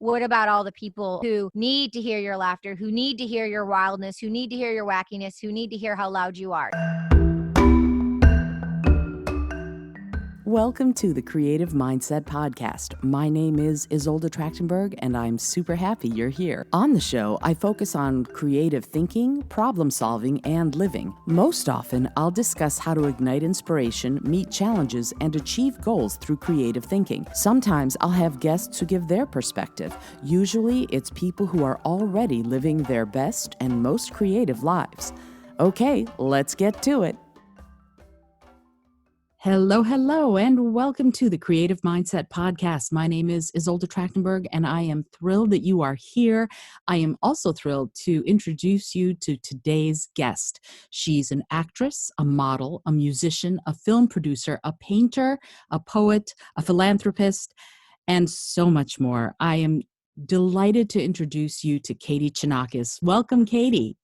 what about all the people who need to hear your laughter, who need to hear your wildness, who need to hear your wackiness, who need to hear how loud you are? Welcome to the Creative Mindset Podcast. My name is Isolde Trachtenberg, and I'm super happy you're here. On the show, I focus on creative thinking, problem solving, and living. Most often, I'll discuss how to ignite inspiration, meet challenges, and achieve goals through creative thinking. Sometimes I'll have guests who give their perspective. Usually, it's people who are already living their best and most creative lives. Okay, let's get to it. Hello, and welcome to the Creative Mindset Podcast. My name is Isolde Trachtenberg, and I am thrilled that you are here. I am also thrilled to introduce you to today's guest. She's an actress, a model, a musician, a film producer, a painter, a poet, a philanthropist, and so much more. I am delighted to introduce you to Katie Chonacas. Welcome, Katie.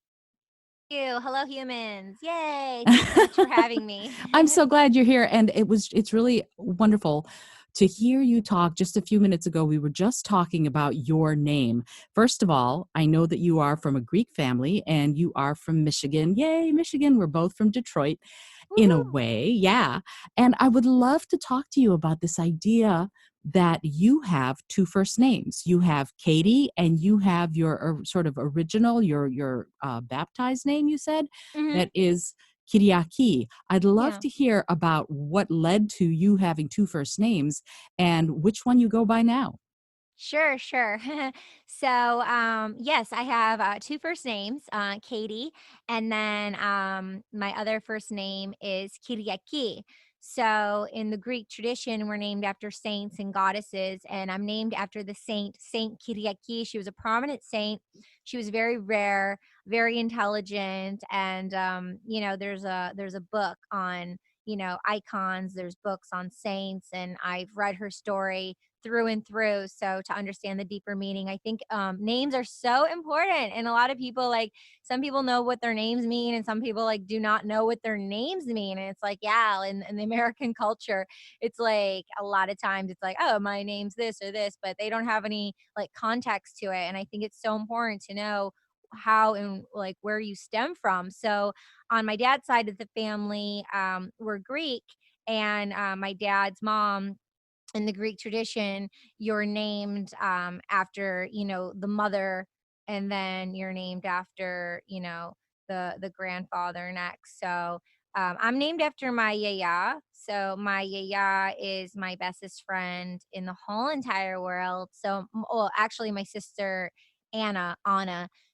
Hello, humans. Yay. Thanks so much for having me. I'm so glad you're here. And it's really wonderful to hear you talk. Just a few minutes ago, we were just talking about your name. First of all, I know that you are from a Greek family and you are from Michigan. Yay, Michigan. We're both from Detroit in a way. Yeah. And I would love to talk to you about this idea that you have two first names. You have Katie, and you have your sort of original, your baptized name, you said, Mhm. that is Kyriaki. I'd love Yeah. to hear about what led to you having two first names and which one you go by now. Sure. Yes, I have two first names, Katie, and then my other first name is Kyriaki. So in the Greek tradition, we're named after saints and goddesses, and I'm named after the Saint Kyriaki. She was a prominent saint. She was very rare, very intelligent, and there's a book on icons. There's books on saints, and I've read her story through and through. So to understand the deeper meaning, I think names are so important. And a lot of people, like, some people know what their names mean, and some people like do not know what their names mean. And it's like, yeah, in the American culture, it's like a lot of times it's like, oh, my name's this or this, but they don't have any like context to it. And I think it's so important to know how and like where you stem from. So on my dad's side of the family, we're Greek, and my dad's mom, in the Greek tradition, you're named after, the mother, and then you're named after, the grandfather next. So I'm named after my yaya. So my yaya is my bestest friend in the whole entire world. So, well, actually, my sister Anna,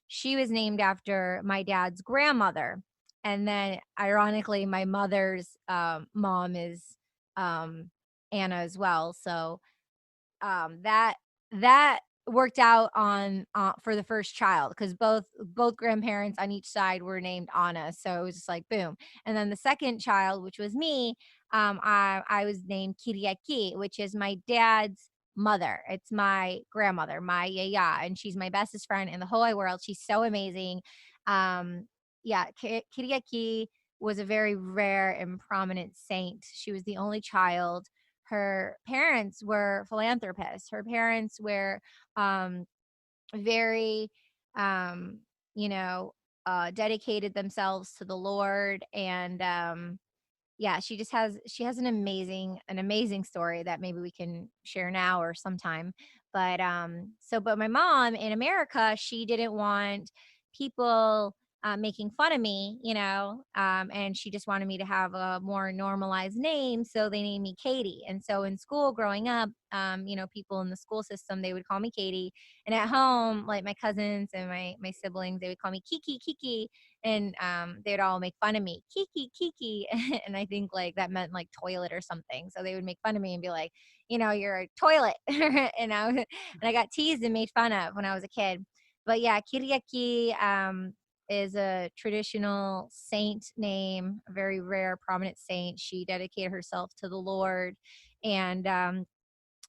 she was named after my dad's grandmother. And then, ironically, my mother's mom is um, Anna as well. So that worked out on for the first child, because both grandparents on each side were named Anna. So it was just like boom. And then the second child, which was me, I was named Kyriaki, which is my dad's mother. It's my grandmother, my yaya, and she's my bestest friend in the whole wide world. She's so amazing. Yeah, Kyriaki was a very rare and prominent saint. She was the only child. Her parents were philanthropists. Her parents were very, um, you know, dedicated themselves to the Lord, and yeah, she has an amazing story that maybe we can share now or sometime. But my mom in America, she didn't want people making fun of me, and she just wanted me to have a more normalized name, so they named me Katie. And so in school growing up, people in the school system, they would call me Katie, and at home, like my cousins and my siblings, they would call me Kiki, and they'd all make fun of me, Kiki, and I think like that meant like toilet or something. So they would make fun of me and be like, you're a toilet, and I got teased and made fun of when I was a kid. But yeah, Kyriaki is a traditional saint name, a very rare, prominent saint. She dedicated herself to the Lord, and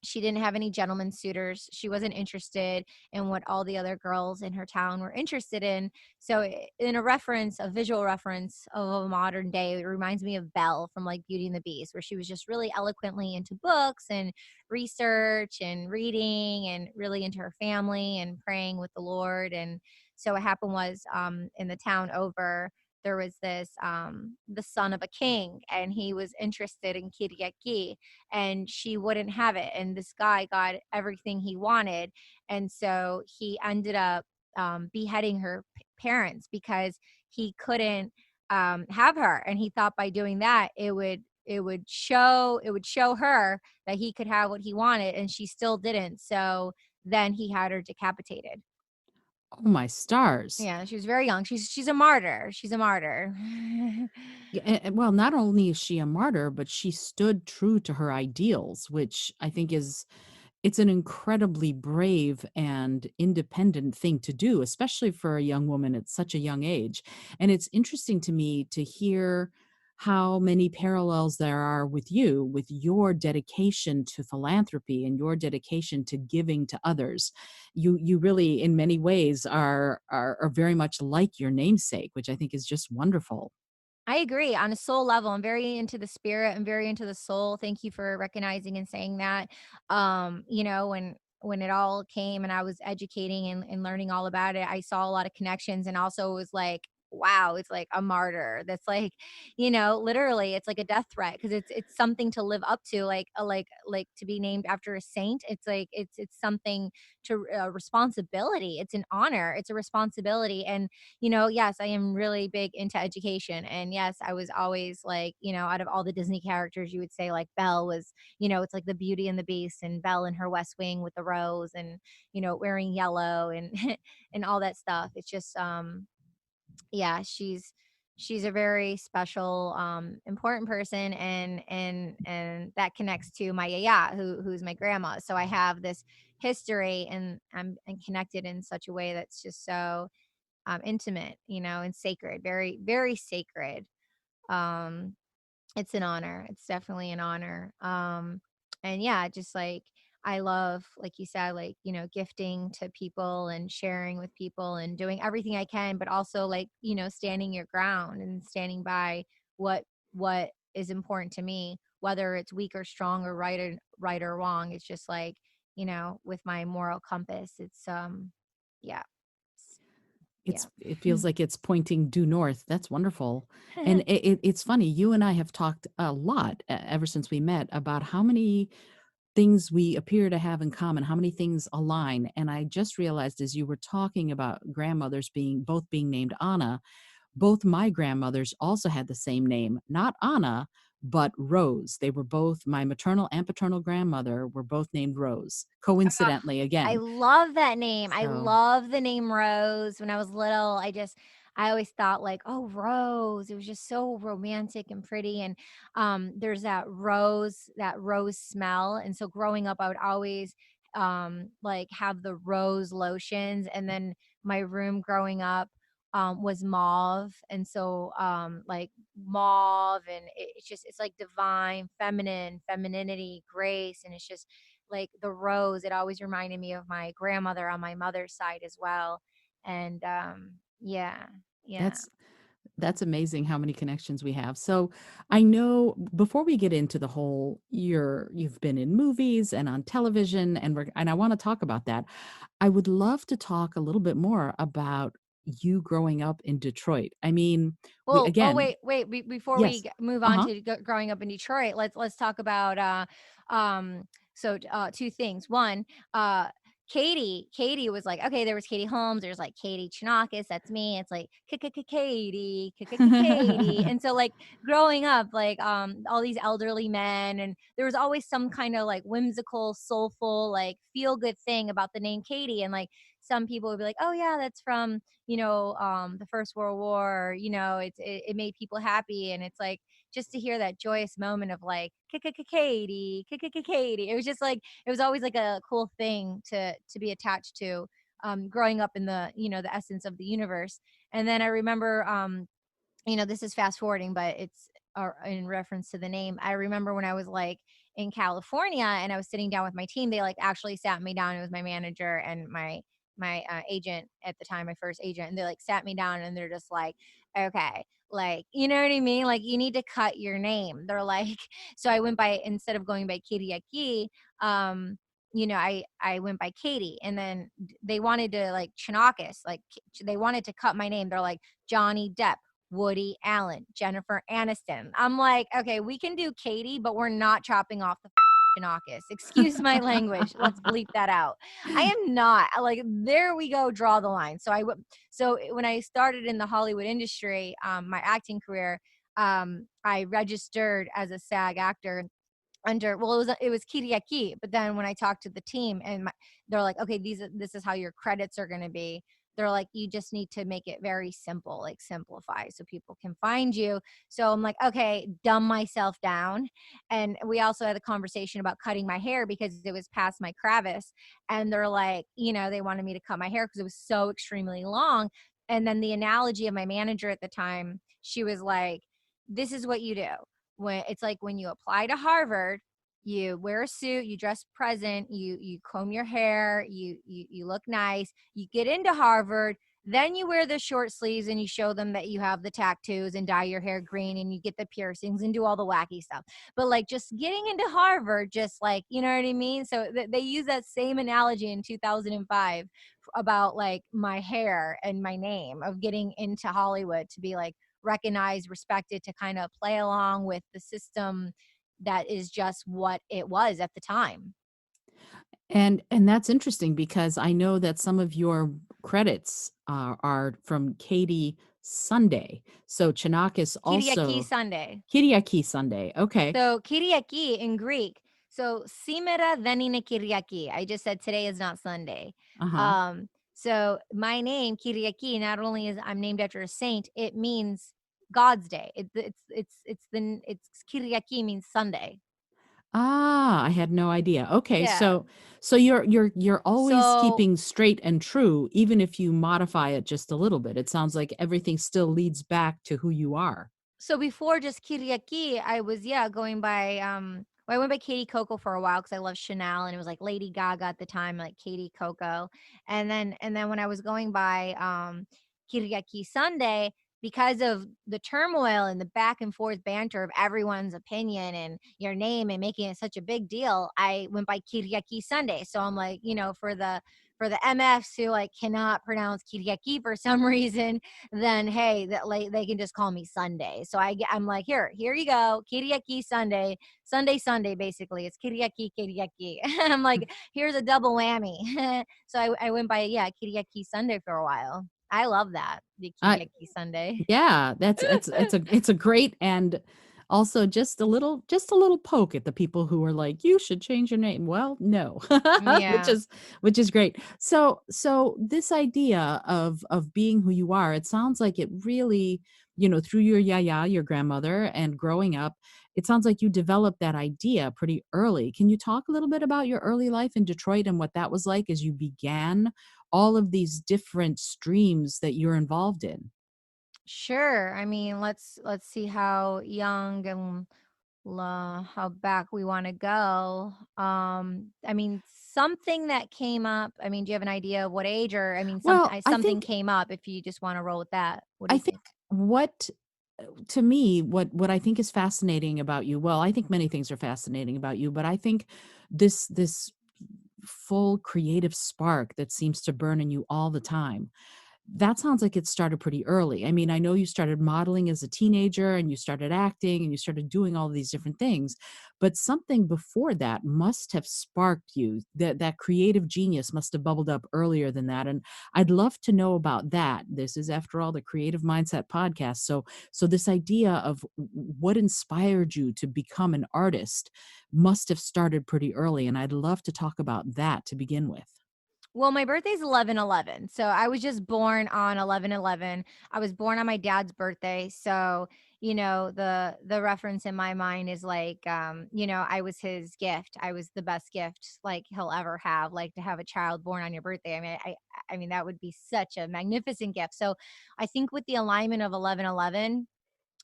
She didn't have any gentleman suitors. She wasn't interested in what all the other girls in her town were interested in. So, in a reference, a visual reference of a modern day, it reminds me of Belle from like Beauty and the Beast, where she was just really eloquently into books and research and reading and really into her family and praying with the Lord. And so, what happened was, in the town over, there was this the son of a king, and he was interested in Kyriaki, and she wouldn't have it. And this guy got everything he wanted. And so he ended up beheading her parents because he couldn't have her. And he thought by doing that, it would show her that he could have what he wanted, and she still didn't. So then he had her decapitated. Oh my stars. Yeah, she was very young. She's a martyr. She's a martyr. Yeah, well, not only is she a martyr, but she stood true to her ideals, which I think is it's an incredibly brave and independent thing to do, especially for a young woman at such a young age. And it's interesting to me to hear how many parallels there are with you, with your dedication to philanthropy and your dedication to giving to others. You really, in many ways, are very much like your namesake, which I think is just wonderful. I agree on a soul level. I'm very into the spirit. I'm very into the soul. Thank you for recognizing and saying that. When it all came and I was educating and learning all about it, I saw a lot of connections, and also was like, wow, it's like a martyr. That's like, literally, it's like a death threat because it's something to live up to, like to be named after a saint. It's like it's something to responsibility. It's an honor. It's a responsibility, and yes, I am really big into education. And yes, I was always like, out of all the Disney characters, you would say like Belle was, it's like the Beauty and the Beast, and Belle in her West Wing with the rose and, wearing yellow and, and all that stuff. It's just, yeah, she's a very special, important person. And that connects to my yaya, who's my grandma. So I have this history, and I'm connected in such a way that's just so intimate, and sacred, very, very sacred. Um, it's an honor. It's definitely an honor. And yeah, just like I love, like you said, like, gifting to people and sharing with people and doing everything I can, but also like, standing your ground and standing by what what is important to me, whether it's weak or strong or right or wrong. It's just like, with my moral compass, it's yeah. Yeah. It feels like it's pointing due north. That's wonderful. And it's funny, you and I have talked a lot ever since we met about how many things we appear to have in common, how many things align. And I just realized as you were talking about grandmothers being named Anna, both my grandmothers also had the same name, not Anna, but Rose. They were both my maternal and paternal grandmother were both named Rose, coincidentally I again. love that name. I So love the name Rose. When I was little, I always thought like, "Oh, Rose." It was just so romantic and pretty, and, there's that rose smell, and so growing up, I would always, like, have the rose lotions. And then my room growing up, was mauve, and so, like, mauve, and it's like divine, feminine, femininity, grace, and it's just like the rose. It always reminded me of my grandmother on my mother's side as well. And yeah, yeah. that's That's amazing how many connections we have. So, I know before we get into the whole you've been in movies and on television and I wanna talk about that. I would love to talk a little bit more about you growing up in Detroit. I mean, we Well, oh, again wait, before we yes. move on Uh-huh. to growing up in Detroit, let's talk about two things. One, uh Katie was like, okay, there was Katie Holmes, there's like Katie Chonacas, that's me. It's like Katie, Katie. And so like growing up, like all these elderly men, and there was always some kind of like whimsical, soulful, like feel good thing about the name Katie. And like some people would be like, oh yeah, that's from the First World War. It made people happy, and it's like just to hear that joyous moment of like Katie, Katie. It was just like it was always like a cool thing to be attached to. Growing up in the essence of the universe. And then I remember, this is fast forwarding, but it's in reference to the name. I remember when I was like in California and I was sitting down with my team, they like actually sat me down. It was my manager and my agent at the time, my first agent, and they like sat me down and they're just like, okay, like, you know what I mean? Like, you need to cut your name. They're like, so I went by, instead of going by Kyriaki, um, I went by Katie, and then they wanted to like Chonacas, like they wanted to cut my name. They're like Johnny Depp, Woody Allen, Jennifer Aniston. I'm like, okay, we can do Katie, but we're not chopping off the Chonacas. Excuse my language. Let's bleep that out. I am not like, there we go, draw the line. So when I started in the Hollywood industry, my acting career, I registered as a SAG actor under, well, it was Kyriaki, but then when I talked to the team and they're like, okay, this is how your credits are going to be. They're like, you just need to make it very simple, like simplify so people can find you. So I'm like, okay, dumb myself down. And we also had a conversation about cutting my hair because it was past my crevice, and they're like, they wanted me to cut my hair because it was so extremely long. And then the analogy of my manager at the time, she was like, this is what you do when it's like when you apply to Harvard, you wear a suit, you dress present, you comb your hair, you look nice, you get into Harvard, then you wear the short sleeves and you show them that you have the tattoos and dye your hair green and you get the piercings and do all the wacky stuff. But like just getting into Harvard, just like, you know what I mean? So they use that same analogy in 2005 about like my hair and my name of getting into Hollywood to be like recognized, respected, to kind of play along with the system that is just what it was at the time. And that's interesting because I know that some of your credits are from Katie Sunday. So Chonacas Kyriaki also Sunday. Kyriaki Sunday. Okay. So Kyriaki in Greek. So Simera Venine Kyriaki. I just said today is not Sunday. Uh-huh. So my name Kyriaki, not only is I'm named after a saint, it means God's day. It's Kyriaki means Sunday. Ah, I had no idea. Okay, Yeah. so you're always So keeping straight and true even if you modify it just a little bit. It sounds like everything still leads back to who you are. So before just Kyriaki, I was, yeah, going by well, I went by Katie Coco for a while because I love Chanel and it was like Lady Gaga at the time, like Katie Coco. And then when I was going by Kyriaki Sunday, because of the turmoil and the back and forth banter of everyone's opinion and your name and making it such a big deal, I went by Kyriaki Sunday. So I'm like, for the MFs who like cannot pronounce Kyriaki for some reason, then hey, that like they can just call me Sunday. So I'm like, here you go, Kyriaki Sunday, Sunday, basically. It's Kyriaki. I'm like, here's a double whammy. So I went by, yeah, Kyriaki Sunday for a while. I love that, the I Kyriaki Sunday. Yeah, that's it's a great and also just a little poke at the people who are like, "You should change your name." Well, no. Which Yeah. is which is great. So this idea of being who you are, it sounds like it really, through your yaya, your grandmother, and growing up, it sounds like you developed that idea pretty early. Can you talk a little bit about your early life in Detroit and what that was like as you began all of these different streams that you're involved in? Sure. I mean, let's see how young and how back we want to go. I mean, something that came up. I mean, do you have an idea of what age, or I mean, Well, something came up. If you just want to roll with that, what do I you think think? what to me, what I think is fascinating about you, well, I think many things are fascinating about you, but I think this full creative spark that seems to burn in you all the time, that sounds like it started pretty early. I mean, I know you started modeling as a teenager and you started acting and you started doing all these different things, but something before that must have sparked you. That creative genius must have bubbled up earlier than that. And I'd love to know about that. This is after all the Creative Mindset podcast. So this idea of what inspired you to become an artist must have started pretty early. And I'd love to talk about that to begin with. Well, my birthday's 11/11. So I was just born on 11/11. I was born on my dad's birthday. So, the reference in my mind is like, I was his gift. I was the best gift like he'll ever have, like to have a child born on your birthday. I mean that would be such a magnificent gift. So, I think with the alignment of 11/11,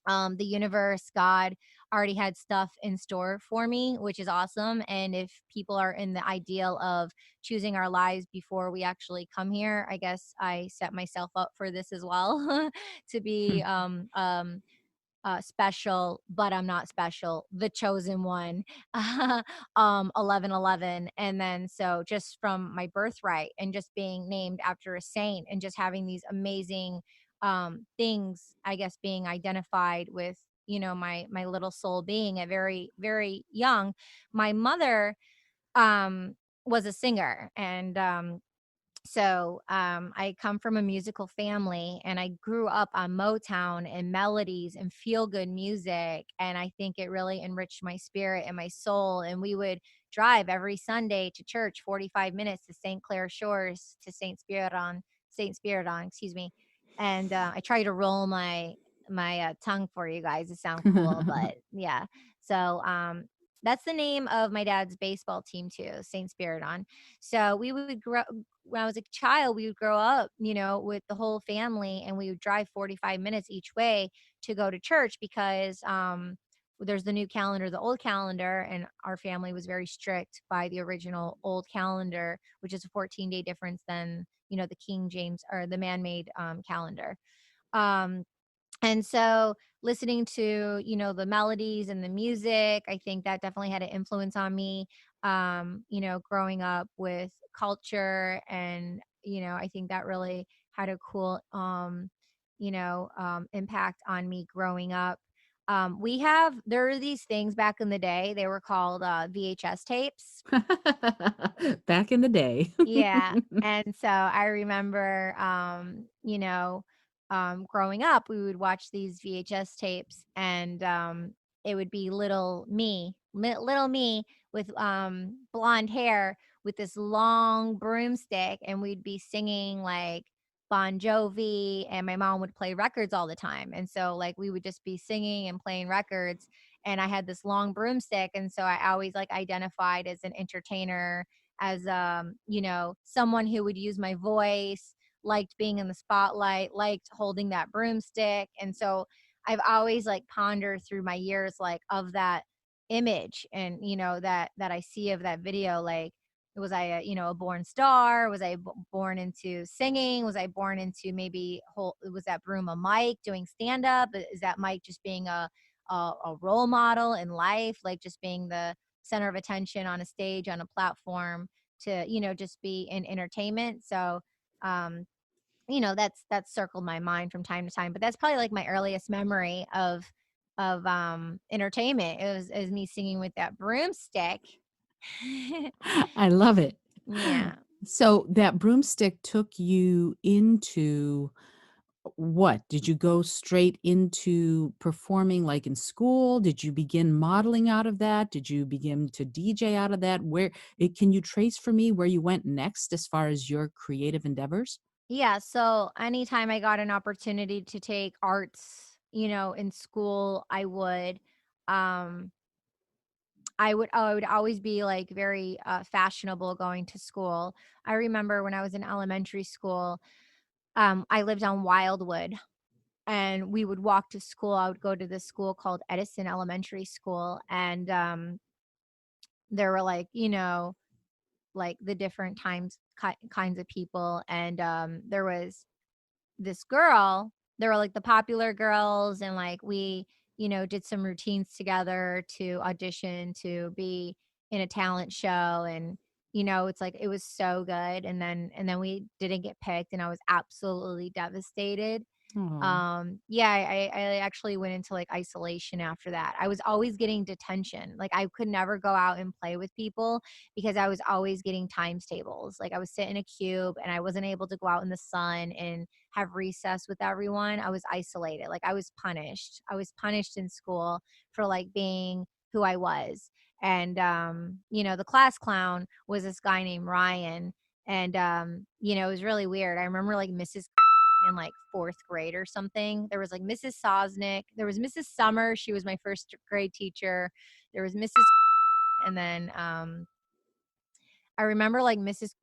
the universe, God. already had stuff in store for me, which is awesome. And if people are in the ideal of choosing our lives before we actually come here, I guess I set myself up for this as well to be special, but I'm not special, the chosen one, 1111. And then, so just from my birthright and just being named after a saint and just having these amazing things, I guess, being identified with, my little soul being at very, very young. My mother um, was a singer, and I come from a musical family, and I grew up on Motown and melodies and feel good music. And I think it really enriched my spirit and my soul. And we would drive every Sunday to church, 45 minutes to St. Clair Shores, to St. Spiridon, excuse me. And I try to roll my tongue for you guys to sound cool, but yeah. So that's the name of my dad's baseball team too, St. Spiridon. So we would grow when I was a child, we would grow up, with the whole family, and we would drive 45 minutes each way to go to church because there's the new calendar, the old calendar, and our family was very strict by the original old calendar, which is a 14-day difference than, the King James or the man made calendar. Um, and so listening to, the melodies and the music, I think that definitely had an influence on me. Growing up with culture, and, I think that really had a cool impact on me growing up. There were these things back in the day, they were called VHS tapes. Back in the day. Yeah, and so I remember, growing up, we would watch these VHS tapes, and it would be little me with blonde hair with this long broomstick, and we'd be singing like Bon Jovi, and my mom would play records all the time, and so like we would just be singing and playing records, and I had this long broomstick, and so I always like identified as an entertainer, as someone who would use my voice, liked being in the spotlight, liked holding that broomstick. And so I've always like pondered through my years, like, of that image, and that I see of that video, like, was I a born star? Was I born into singing? Was I born into, maybe, was that broom a mic doing stand up? Is that mic just being a role model in life, like just being the center of attention on a stage, on a platform, to just be in entertainment? So um that's circled my mind from time to time, but that's probably like my earliest memory of entertainment. It was me singing with that broomstick. I love it. Yeah. So that broomstick took you into what? Did you go straight into performing like in school? Did you begin modeling out of that? Did you begin to DJ out of that? Can you trace for me where you went next as far as your creative endeavors? Yeah, so anytime I got an opportunity to take arts, in school, um I would always be like very fashionable going to school. I remember when I was in elementary school, I lived on Wildwood, and we would walk to school. I would go to this school called Edison Elementary School, and there were like, like the different kinds of people, and there was this girl. There were like the popular girls, and like we, did some routines together to audition to be in a talent show, and it's like it was so good, and then we didn't get picked, and I was absolutely devastated. Oh. Yeah, I actually went into like isolation after that. I was always getting detention. Like I could never go out and play with people because I was always getting times tables. Like I was sit in a cube, and I wasn't able to go out in the sun and have recess with everyone. I was isolated. Like I was punished. I was punished in school for like being who I was. And the class clown was this guy named Ryan. And it was really weird. I remember like Mrs. in like fourth grade or something. There was like Mrs. Sosnick. There was Mrs. Summer. She was my first grade teacher. There was Mrs. And then I remember like Mrs.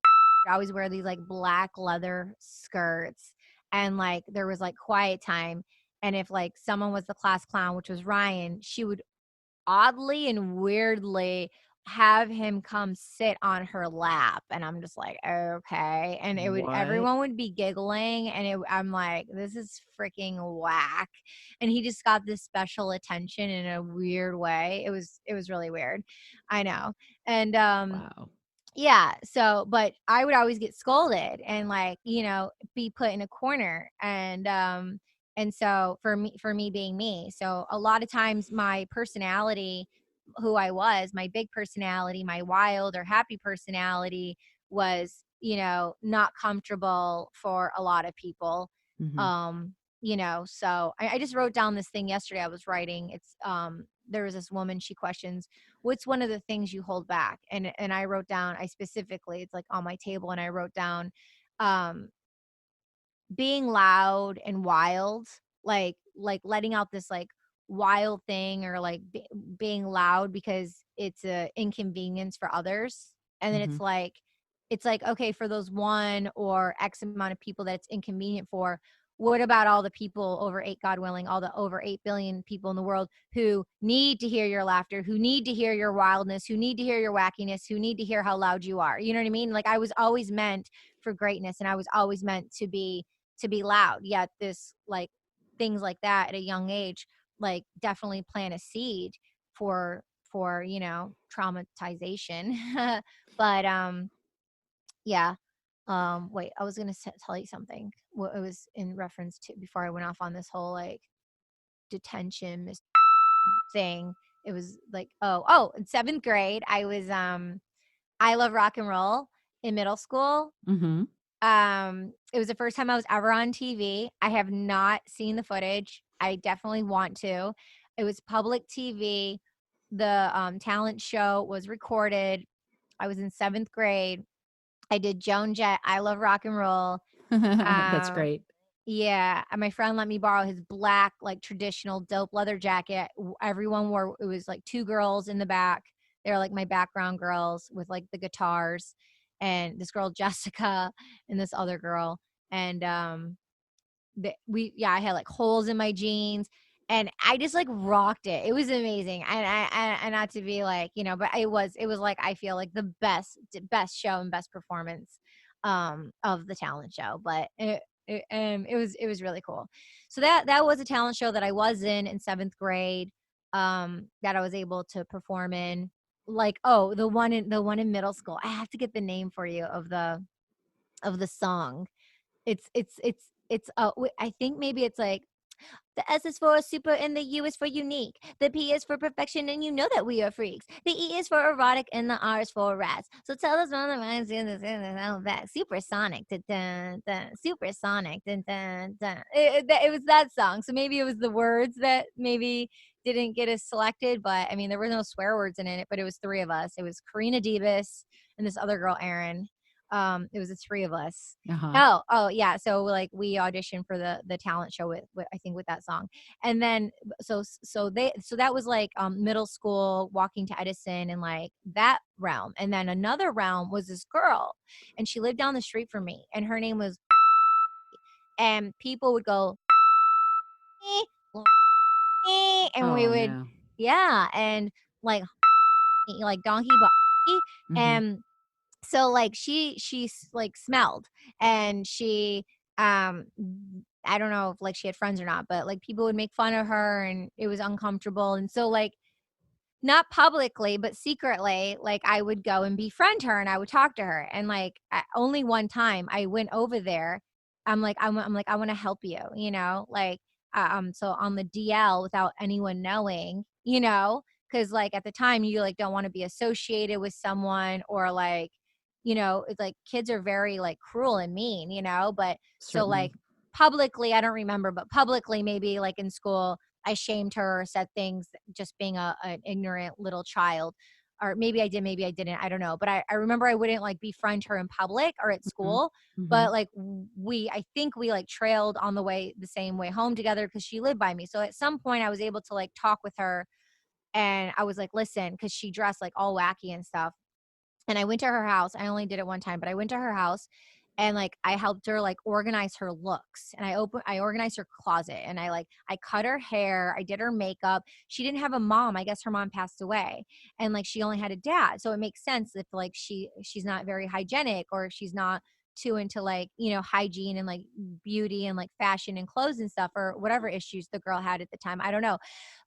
would always wear these like black leather skirts, and like there was like quiet time. And if like someone was the class clown, which was Ryan, she would oddly and weirdly have him come sit on her lap, and I'm just like, "Okay," and it would What? everyone would be giggling, and I'm like, "This is freaking whack," and he just got this special attention in a weird way. It was really weird. I know, and, Wow. yeah, so but I would always get scolded and, like, be put in a corner, and so for me being me, so a lot of times my personality, who I was, my big personality, my wild or happy personality was, not comfortable for a lot of people. Mhm. So I just wrote down this thing yesterday I was writing. There was this woman, she questions, what's one of the things you hold back? And I wrote down, I specifically, it's like on my table, and I wrote down, um being loud and wild, like letting out this like wild thing, or like being loud because it's a inconvenience for others. And then Mhm. it's like, okay, for those one or X amount of people that it's inconvenient for, what about all the people over eight, God willing, all the over 8 billion people in the world who need to hear your laughter, who need to hear your wildness, who need to hear your wackiness, who need to hear how loud you are? You know what I mean? Like, I was always meant for greatness, and I was always meant to be loud. Yet this, like, things like that at a young age, like, definitely plant a seed for traumatization. But yeah. Wait, I was gonna tell you something. Well, it was in reference to, before I went off on this whole like detention thing. It was like, in seventh grade, I love rock and roll in middle school. Mhm. It was the first time I was ever on TV. I have not seen the footage. I definitely want to. It was public TV. The talent show was recorded. I was in seventh grade. I did Joan Jett, I Love Rock and Roll. That's Um, great. yeah, and my friend let me borrow his black, like, traditional dope leather jacket. Everyone wore, it was like two girls in the back. They were like my background girls with like the guitars, and this girl Jessica and this other girl. And I had like holes in my jeans, and I just like rocked it. It was amazing. And not to be like, but it was like, I feel like the best show and best performance of the talent show. But it was really cool. So that was a talent show that I was in seventh grade, that I was able to perform in. Like, the one in middle school. I have to get the name for you of the song. I think maybe it's like, the S is for super and the U is for unique. The P is for perfection, and you know that we are freaks. The E is for erotic and the R is for rats. So tell us one of the minds in this and all that. Supersonic, dun, dun, dun, supersonic, dun, dun, dun. It was that song. So maybe it was the words that maybe didn't get us selected, but I mean, there were no swear words in it, but it was three of us. It was Karina Debus and this other girl, Erin. It was the three of us. Uh-huh. Oh, yeah. So like we auditioned for the talent show with I think with that song. And then so that was like middle school, walking to Edison and like that realm. And then another realm was this girl, and she lived down the street from me, and her name was, and people would go, and we Oh, would, no. yeah, and like donkey, but Mhm. and so like like smelled, and she I don't know if like she had friends or not, but like people would make fun of her, and it was uncomfortable. And so like, not publicly, but secretly, like, I would go and befriend her, and I would talk to her. And like, only one time I went over there, I'm like, I want to help you, like, so on the DL, without anyone knowing, because like at the time you like don't want to be associated with someone, or like, it's like kids are very like cruel and mean, but so like Certainly. publicly, I don't remember, but publicly, maybe like in school, I shamed her or said things, just being an ignorant little child. Or maybe I did, maybe I didn't. I don't know. But I remember I wouldn't like befriend her in public or at Mhm. school. Mhm. But like I think we like trailed on the same way home together, because she lived by me. So at some point I was able to like talk with her, and I was like, listen, because she dressed like all wacky and stuff. And I went to her house. I only did it one time, but I went to her house, and like I helped her like organize her looks, and I organized her closet, and I cut her hair, I did her makeup. She didn't have a mom. I guess her mom passed away, and like she only had a dad. So it makes sense if like she's not very hygienic, or if she's not too into like, hygiene and like beauty and like fashion and clothes and stuff, or whatever issues the girl had at the time. I don't know.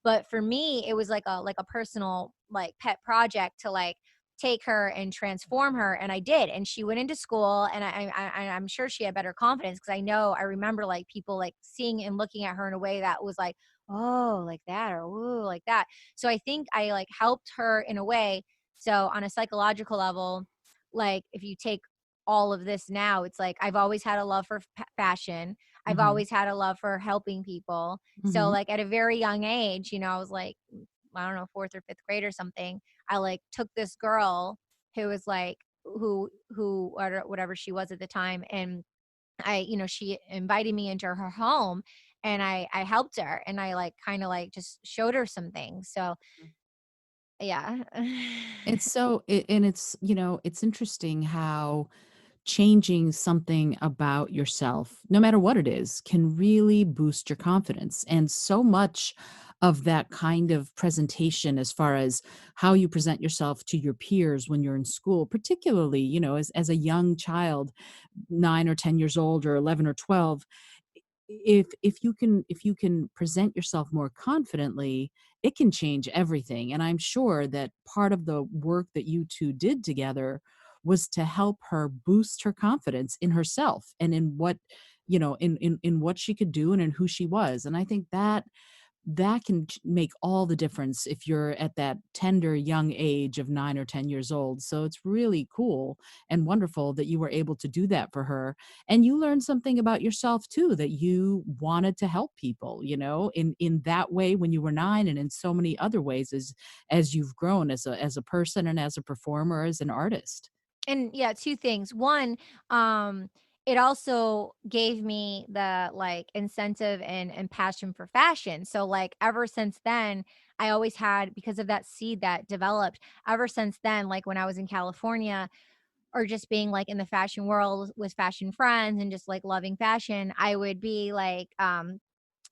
But for me, it was like a personal like pet project to like take her and transform her, and I did. And she went into school, and I'm sure she had better confidence, because I remember like people like seeing and looking at her in a way that was like, oh, like that, or ooh, like that. So I think I like helped her in a way. So on a psychological level, like if you take all of this now, it's like I've always had a love for fashion. I've Mhm. always had a love for helping people. So Mhm. like at a very young age, I was like, I don't know, fourth or fifth grade or something. I like took this girl who was like who whatever she was at the time, and she invited me into her home, and I helped her, and I like kind of like just showed her some things. So yeah. It's so and it's, it's interesting how changing something about yourself, no matter what it is, can really boost your confidence. And so much of that kind of presentation, as far as how you present yourself to your peers when you're in school, particularly, as a young child, 9 or 10 years old, or 11 or 12, if you can present yourself more confidently, it can change everything. And I'm sure that part of the work that you two did together was to help her boost her confidence in herself, and in what, in what she could do, and in who she was. And I think that can make all the difference if you're at that tender young age of 9 or 10 years old. So it's really cool and wonderful that you were able to do that for her. And you learned something about yourself too, that you wanted to help people, in that way when you were 9, and in so many other ways as you've grown as a person, and as a performer, as an artist. And yeah, two things. One, it also gave me the like incentive and passion for fashion. So like ever since then, I always had, because of that seed that developed. Ever since then, like when I was in California, or just being like in the fashion world with fashion friends and just like loving fashion, I would be like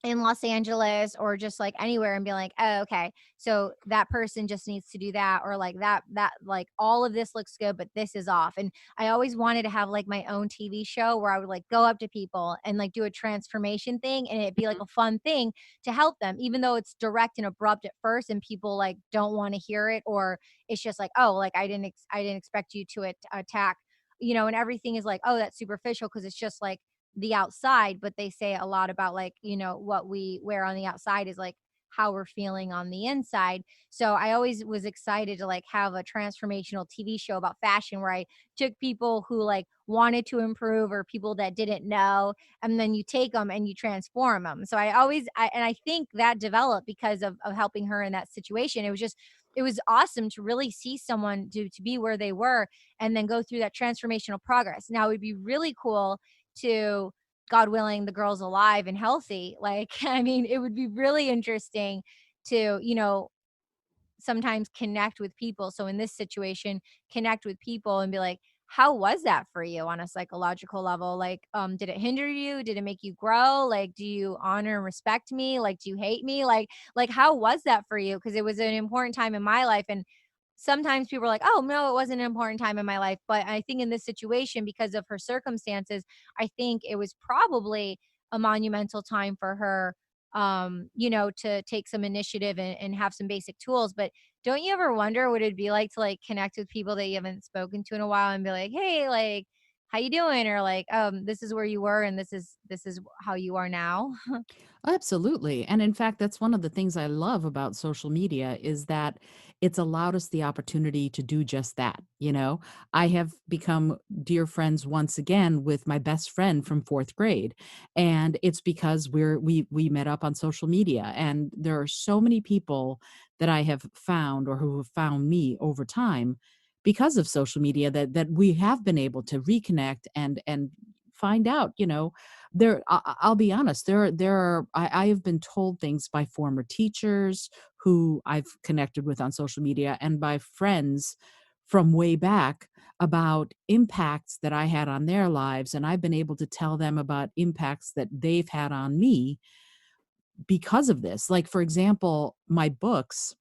in Los Angeles or just like anywhere, and be like, "Oh, okay. So that person just needs to do that," or like that like all of this looks good, but this is off. And I always wanted to have like my own TV show where I would like go up to people and like do a transformation thing, and it'd be like Mhm. a fun thing to help them, even though it's direct and abrupt at first and people like don't want to hear it, or it's just like, "Oh, like I didn't expect you to attack." And everything is like, "Oh, that's superficial," because it's just like the outside. But they say a lot about like, what we wear on the outside is like how we're feeling on the inside. So I always was excited to like have a transformational TV show about fashion, where I took people who like wanted to improve, or people that didn't know, and then you take them and you transform them. So and I think that developed because of helping her in that situation. It was awesome to really see someone to be where they were, and then go through that transformational progress. Now it would be really cool to, God willing, the girl's alive and healthy. Like, I mean, it would be really interesting to, sometimes connect with people. So in this situation, connect with people and be like, how was that for you on a psychological level? Like, did it hinder you? Did it make you grow? Like, do you honor and respect me? Like, do you hate me? Like, how was that for you? Because it was an important time in my life. And sometimes people are like, oh, no, it wasn't an important time in my life. But I think in this situation, because of her circumstances, I think it was probably a monumental time for her, to take some initiative and have some basic tools. But don't you ever wonder what it'd be like to like connect with people that you haven't spoken to in a while, and be like, hey, like, how you doing? Or like, this is where you were, and this is how you are now. Absolutely. And in fact, that's one of the things I love about social media, is that it's allowed us the opportunity to do just that. I have become dear friends once again with my best friend from 4th grade. And it's because we met up on social media. And there are so many people that I have found, or who have found me over time, because of social media, that we have been able to reconnect and find out, I'll be honest, I have been told things by former teachers who I've connected with on social media, and by friends from way back, about impacts that I had on their lives, and I've been able to tell them about impacts that they've had on me because of this. Like, for example, my books,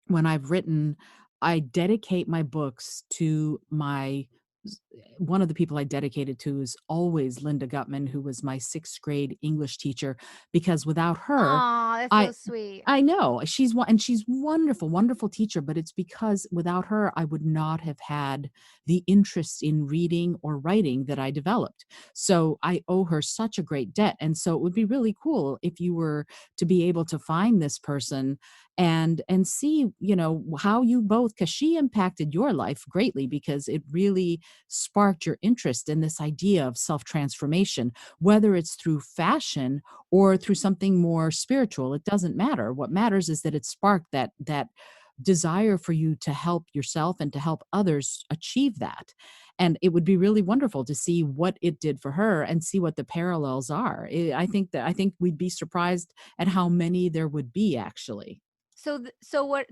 when I've written, I dedicate my books to my s one of the people I dedicated to is always Linda Gutman, who was my 6th grade English teacher, because without her, Aw, that's so I sweet. I know, she's wonderful, wonderful teacher, but it's because without her, I would not have had the interest in reading or writing that I developed. So, I owe her such a great debt, and so it would be really cool if you were to be able to find this person and see, you know, how you both, because she impacted your life greatly because it really sparked your interest in this idea of self-transformation, whether it's through fashion or through something more spiritual. It doesn't matter. What matters is that it sparked that desire for you to help yourself and to help others achieve that. And it would be really wonderful to see what it did for her and see what the parallels are. I think we'd be surprised at how many there would be actually. So what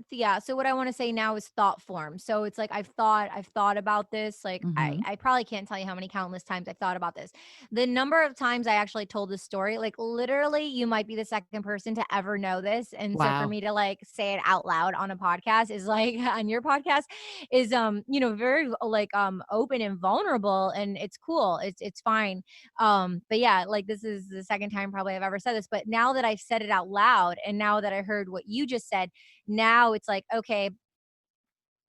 I wanna say now is thought form. So it's like I've thought about this, like, Mhm. I probably can't tell you how many countless times I've thought about this. The number of times I actually told this story, like, literally, you might be the second person to ever know this, and so for Wow. me to, like, say it out loud on a podcast is, like on your podcast is, very, like, open and vulnerable, and it's cool. It's fine. But yeah, like, this is the second time probably I've ever said this, but now that I've said it out loud and now that I heard what you just said, now it's like, okay,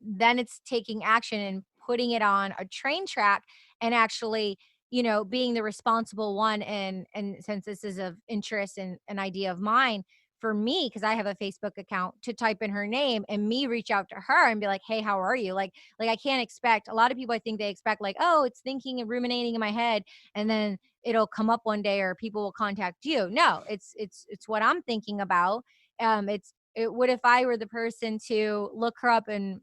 then it's taking action and putting it on a train track and actually, being the responsible one. And since this is of interest and an idea of mine, for me, because I have a Facebook account, to type in her name and me reach out to her and be like, hey, how are you? Like I can't expect, a lot of people, I think they expect, like, oh, it's thinking and ruminating in my head, and then it'll come up one day or people will contact you. No, it's what I'm thinking about. What if I were the person to look her up and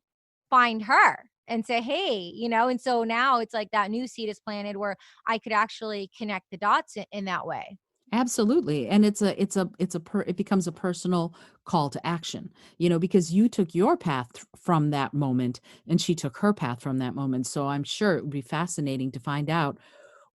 find her and say, "Hey," and so now it's like that new seed is planted where I could actually connect the dots in that way. Absolutely, and it becomes a personal call to action, you know, because you took your path from that moment, and she took her path from that moment, so I'm sure it would be fascinating to find out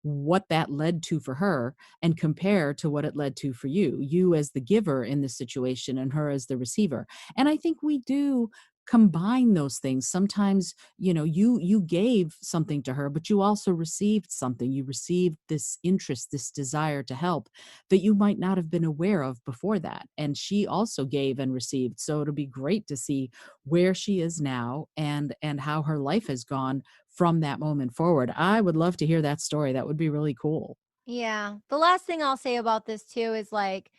what that led to for her and compare to what it led to for you. You as the giver in this situation and her as the receiver. And I think we do combine those things. Sometimes, you know, you gave something to her, but you also received something. You received this interest, this desire to help that you might not have been aware of before that. And she also gave and received. So it'll be great to see where she is now and how her life has gone from that moment forward. I would love to hear that story. That would be really cool. Yeah. The last thing I'll say about this too is like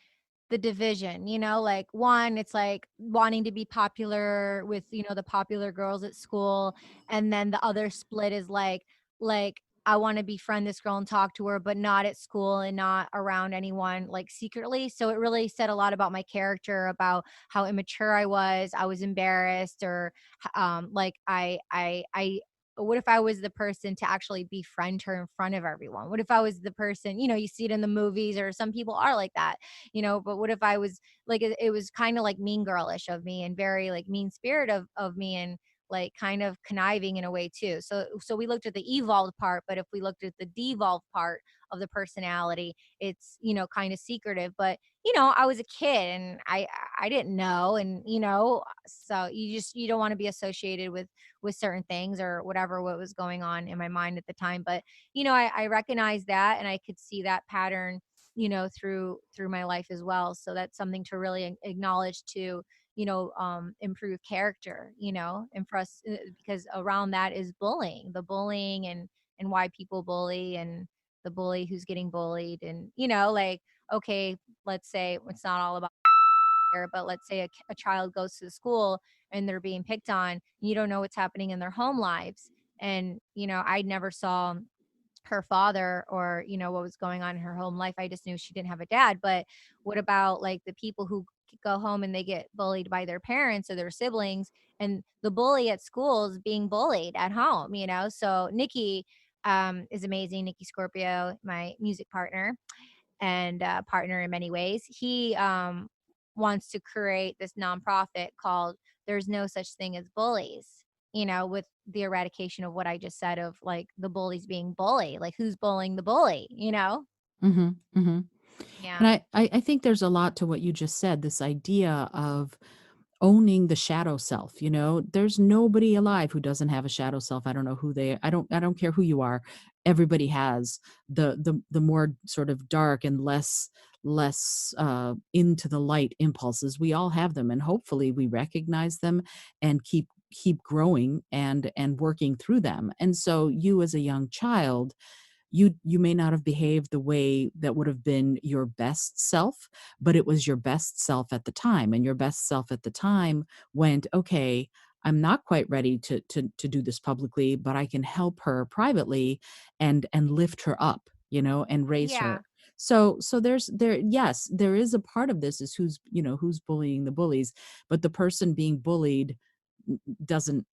the division, like one, it's like wanting to be popular with, the popular girls at school. And then the other split is like, I want to befriend this girl and talk to her, but not at school and not around anyone, like secretly. So it really said a lot about my character, about how immature I was. I was embarrassed, or like what if I was the person to actually befriend her in front of everyone? What if I was the person, you see it in the movies, or some people are like that, but what if I was like, it was kind of like mean girlish of me and very like mean spirit of me, and like kind of conniving in a way too. So we looked at the evolved part, but if we looked at the devolved part of the personality, it's, kind of secretive. But I was a kid and I didn't know, and so you don't want to be associated with certain things or whatever, what was going on in my mind at the time. But I recognized that, and I could see that pattern, through my life as well. So that's something to really acknowledge, to improve character, and for us, because around that is bullying, the bullying, and why people bully, and the bully who's getting bullied, and like, okay, let's say it's not all about there, but let's say a child goes to school and they're being picked on, you don't know what's happening in their home lives. And I never saw her father, or what was going on in her home life. I just knew she didn't have a dad. But what about like the people who go home and they get bullied by their parents or their siblings, and the bully at school is being bullied at home, so Nikki is amazing. Nikki Scorpio, my music partner, and partner in many ways. He wants to create this nonprofit called There's No Such Thing as Bullies. with the eradication of what I just said of like the bullies being bully, like who's bullying the bully? Mhm, mhm. And Yeah. I think there's a lot to what you just said, this idea of owning the shadow self, you know? There's nobody alive who doesn't have a shadow self. I don't know who they I don't care who you are. Everybody has the more sort of dark and less into the light impulses. We all have them, and hopefully we recognize them and keep growing and working through them. And so you as a young child, you may not have behaved the way that would have been your best self, but it was your best self at the time, and your best self at the time went, "Okay, I'm not quite ready to do this publicly, but I can help her privately and lift her up, you know, and raise Yeah. her." So there yes, there is a part of this is who's, you know, who's bullying the bullies, but the person being bullied doesn't,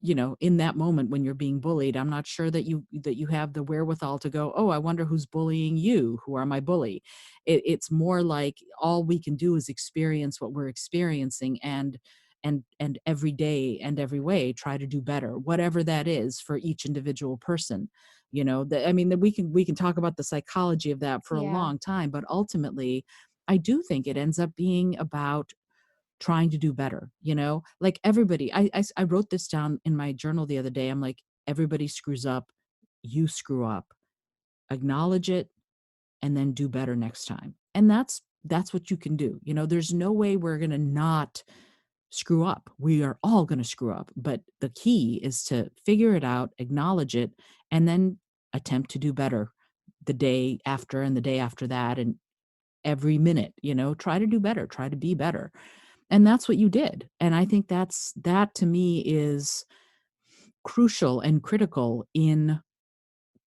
you know, in that moment when you're being bullied, I'm not sure that you have the wherewithal to go, "Oh, I wonder who's bullying you, who are my bully." It's more like all we can do is experience what we're experiencing and every day and every way try to do better, whatever that is for each individual person. You know, I mean, that we can talk about the psychology of that for a Yeah. long time, but ultimately, I do think it ends up being about trying to do better, you know? Like everybody, I wrote this down in my journal the other day. I'm like, everybody screws up, you screw up. Acknowledge it and then do better next time. And that's what you can do. You know, there's no way we're going to not screw up. We are all going to screw up, but the key is to figure it out, acknowledge it, and then attempt to do better the day after and the day after that and every minute, you know, try to do better, try to be better. And that's what you did. And I think that to me is crucial and critical in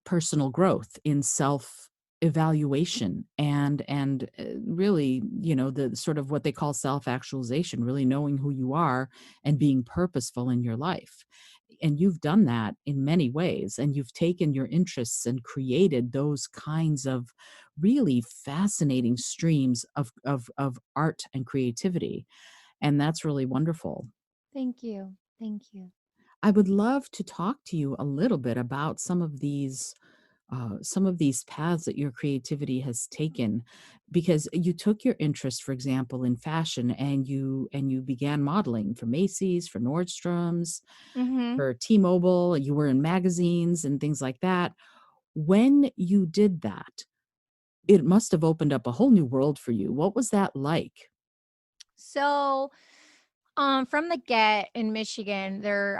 personal growth, in self evaluation and really, you know, the sort of what they call self actualization, really knowing who you are and being purposeful in your life. And you've done that in many ways, and you've taken your interests and created those kinds of really fascinating streams of art and creativity, and that's really wonderful. Thank you. Thank you. I would love to talk to you a little bit about some of these paths that your creativity has taken, because you took your interest, for example, in fashion, and you began modeling for Macy's, for Nordstrom's, Mhm. for T-Mobile. You were in magazines and things like that. When you did that, it must have opened up a whole new world for you. What was that like? So, from the get in Michigan, there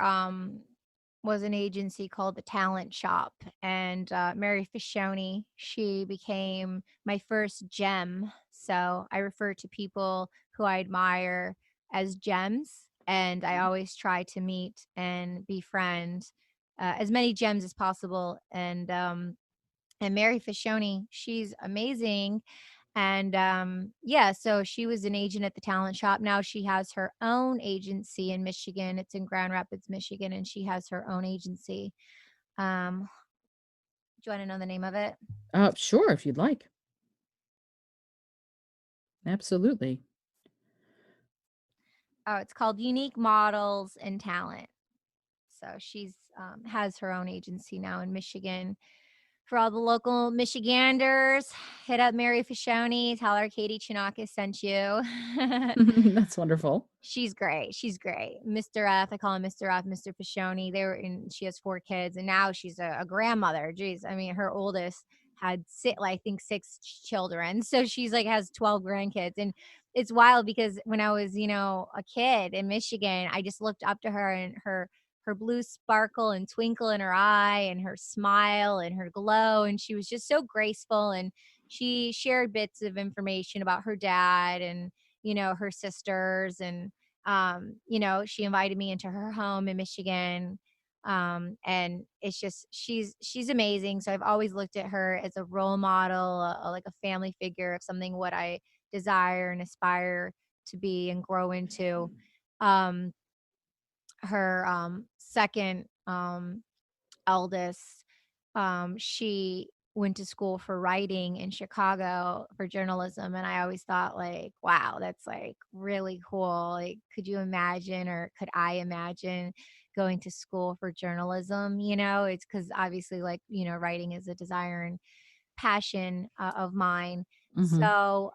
was an agency called the Talent Shop, and Mary Fishoni, she became my first gem. So I refer to people who I admire as gems, and I always try to meet and befriend as many gems as possible. And Mary Fishoni, she's amazing. And yeah, so she was an agent at the talent shop. Now she has her own agency in Michigan. It's in Grand Rapids, Michigan, and she has her own agency. Do you want to know the name of it? Sure, if you'd like. Absolutely. Oh, it's called Unique Models and Talent. So she's has her own agency now in Michigan. For all the local Michiganders, hit up Mary Fishoni. Tell her Katie Chonacas sent you. That's wonderful. She's great. She's great. Mr. F, I call him Mr. F, Mr. Pashoni. They were in she has 4 kids and now she's a grandmother. Jeez. I mean, her oldest had I think 6 children. So she's like has 12 grandkids. And it's wild because when I was, a kid in Michigan, I just looked up to her and her blue sparkle and twinkle in her eye and her smile and her glow. And she was just so graceful. And she shared bits of information about her dad and her sisters. And she invited me into her home in Michigan. And it's just she's amazing. So I've always looked at her as a role model, like a family figure of something what I desire and aspire to be and grow into. Um, her second eldest, she went to school for writing in Chicago for journalism, and I always thought like, wow, that's like really cool. Like, could you imagine or could I imagine going to school for journalism, it's because obviously, like, writing is a desire and passion of mine. Mhm. So,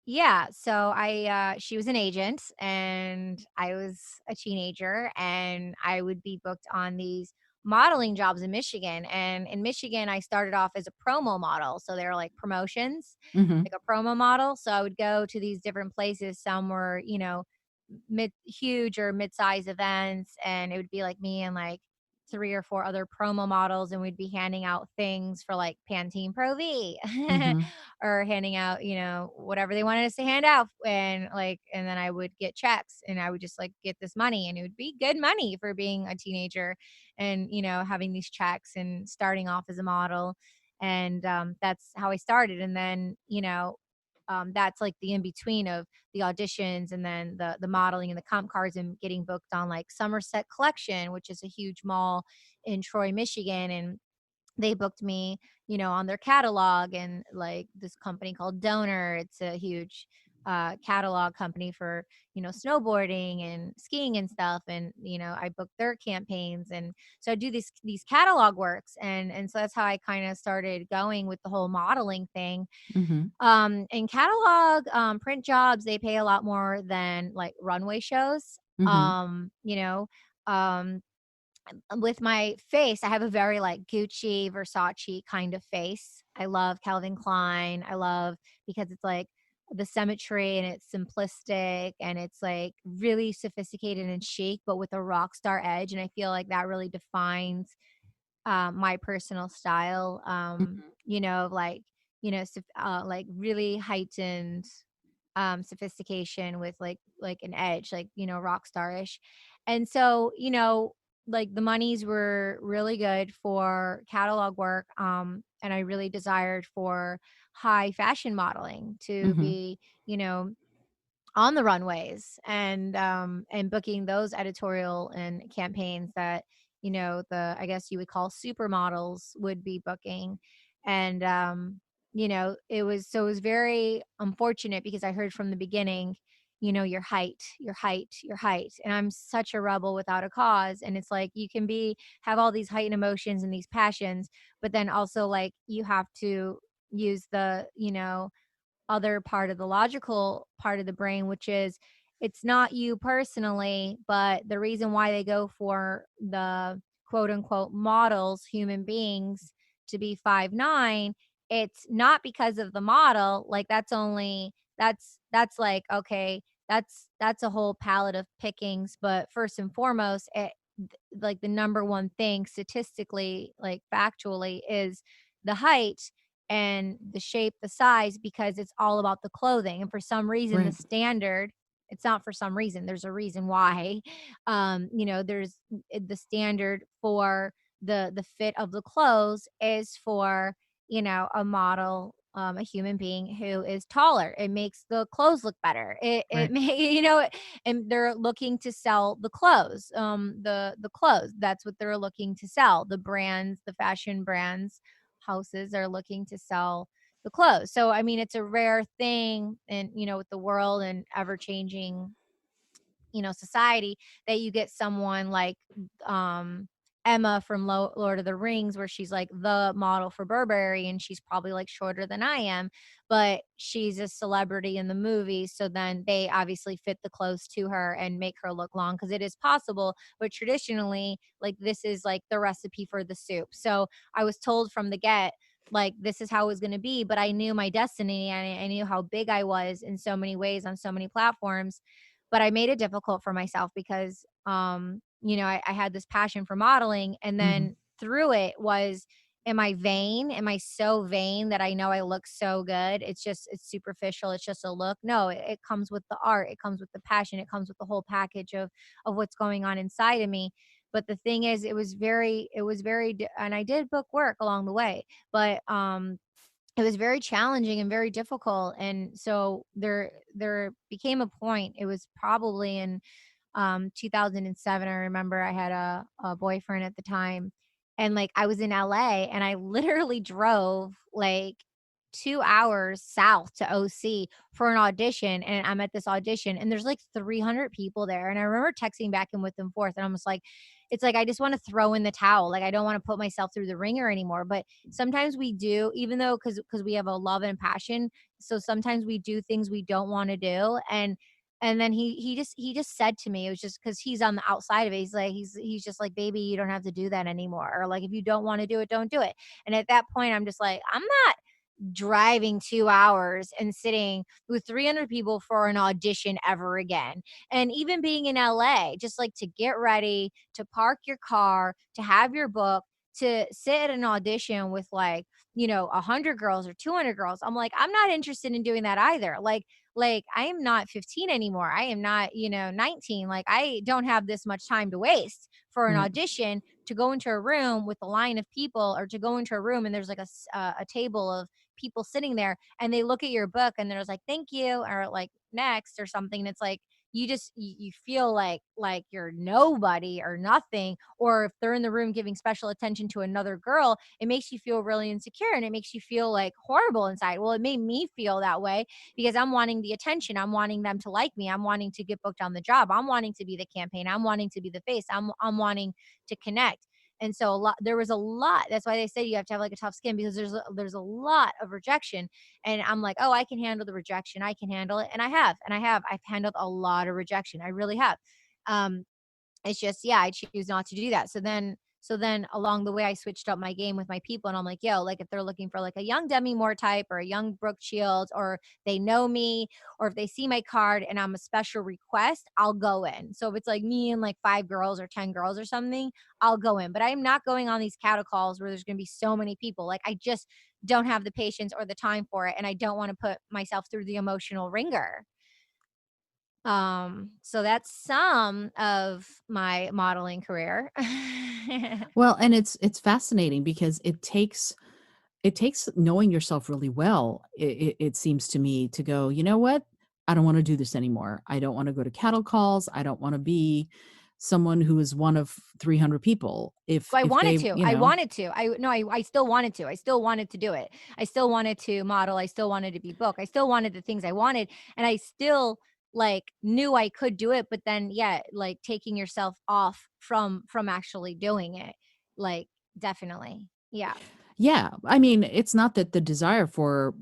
yeah, so she was an agent and I was a teenager and I would be booked on these modeling jobs in Michigan. And in Michigan, I started off as a promo model. So they were like promotions, Mhm. like a promo model. So I would go to these different places. Some were, huge or mid-size events, and it would be like me and like three or four other promo models, and we'd be handing out things for like Pantene Pro V Mhm. or handing out, whatever they wanted us to hand out. And then I would get checks and I would just like get this money, and it would be good money for being a teenager and, having these checks and starting off as a model. And that's how I started. And then, that's like the in between of the auditions and then the modeling and the comp cards and getting booked on like Somerset Collection, which is a huge mall in Troy, Michigan. And they booked me, on their catalog, and like this company called Donor. It's a huge catalog company for, snowboarding and skiing and stuff. And, I booked their campaigns. And so I do these catalog works. And so that's how I kind of started going with the whole modeling thing. Mhm. And catalog print jobs, they pay a lot more than like runway shows. Mhm. Um, with my face, I have a very like Gucci, Versace kind of face. I love Calvin Klein. I love because it's like the symmetry and it's simplistic and it's like really sophisticated and chic, but with a rock star edge. And I feel like that really defines my personal style. Mhm. Like, like really heightened sophistication with like an edge, like, rock starish. And so, like the monies were really good for catalog work. And I really desired for high fashion modeling to Mhm. be, you know, on the runways and booking those editorial and campaigns that, the I guess you would call supermodels would be booking. And it was very unfortunate because I heard from the beginning, your height, your height, your height. And I'm such a rebel without a cause. And it's like you can have all these heightened emotions and these passions, but then also like you have to use the, other part of the logical part of the brain, which is it's not you personally, but the reason why they go for the quote unquote models, human beings, to be 5'9", it's not because of the model. Like that's like, okay, that's a whole palette of pickings. But first and foremost, like the number one thing statistically, like factually, is the height and the shape, the size, because it's all about the clothing. And for some reason, the Right. standard, it's not for some reason, there's a reason why. There's the standard for the fit of the clothes is for, a model, a human being who is taller. It makes the clothes look better. It Right. may, and they're looking to sell the clothes. The clothes, that's what they're looking to sell. The brands, the fashion brands, houses are looking to sell the clothes. So I mean, it's a rare thing, and with the world and ever changing, society, that you get someone like um Emma from Lord of the Rings, where she's like the model for Burberry, and she's probably like shorter than I am, but she's a celebrity in the movie. So then they obviously fit the clothes to her and make her look long because it is possible. But traditionally, like this is like the recipe for the soup. So I was told from the get, like this is how it was going to be, but I knew my destiny and I knew how big I was in so many ways on so many platforms. But I made it difficult for myself because, I had this passion for modeling. And Mhm. then through it was, am I vain? Am I so vain that I know I look so good? It's superficial. It's just a look. No, it comes with the art. It comes with the passion. It comes with the whole package of what's going on inside of me. But the thing is, and I did book work along the way, but it was very challenging and very difficult. And so there became a point, it was probably in 2007. I remember I had a boyfriend at the time, and like I was in LA and I literally drove like 2 hours south to OC for an audition, and I'm at this audition, and there's, like, 300 people there, and I remember texting back and with and forth, and I'm just like it's like, I just wanna throw in the towel, like, I don't wanna put myself through the ringer anymore, but sometimes we do, even though because we have a love and passion, so sometimes we do things we don't wanna do, and then he just said to me, it was just because he's on the outside of it, he's just like, "Baby, you don't have to do that anymore," or like, "If you don't wanna do it, don't do it." And at that point, I'm just like, "I'm not driving 2 hours and sitting with 300 people for an audition ever again." And even being in LA, just like to get ready, to park your car, to have your book, to sit at an audition with like, 100 girls or 200 girls. I'm like, I'm not interested in doing that either. Like I am not 15 anymore. I am not, 19. Like I don't have this much time to waste for an Right. audition to go into a room with a line of people, or to go into a room and there's like a table of people sitting there, and they look at your book and there's like, thank you, or like next or something. And it's like you feel like you're nobody or nothing. Or if they're in the room giving special attention to another girl, it makes you feel really insecure and it makes you feel like horrible inside. Well, it made me feel that way because I'm wanting the attention, I'm wanting them to like me, I'm wanting to get booked on the job, I'm wanting to be the campaign, I'm wanting to be the face, I'm wanting to connect. And so there was a lot. That's why they say you have to have like a tough skin, because there's a lot of rejection. And I'm like, oh, I can handle the rejection, I can handle it. And I've handled a lot of rejection, I really have. um it's just, yeah, I choose not to do that. So then along the way, I switched up my game with my people, and I'm like, yo, like if they're looking for like a young Demi Moore type or a young Brooke Shields, or they know me, or if they see my card and I'm a special request, I'll go in. So if it's like me and like 5 girls or 10 girls or something, I'll go in. But I'm not going on these cattle calls where there's going to be so many people. Like I just don't have the patience or the time for it, and I don't want to put myself through the emotional ringer. So that's some of my modeling career. Well, and it's fascinating because it takes knowing yourself really well, it seems to me, to go, "You know what? I don't wanna do this anymore. I don't wanna go to cattle calls. I don't wanna be someone who is one of 300 people." I If wanted they, to. you I know. wanted to. I no, I still wanted to. I still wanted to do it. I still wanted to model. I still wanted to be booked. I still wanted the things I wanted, and I still like knew I could do it. But then, yeah, like taking yourself off from actually doing it, like definitely, yeah, Yeah, I mean, it's not that the desire for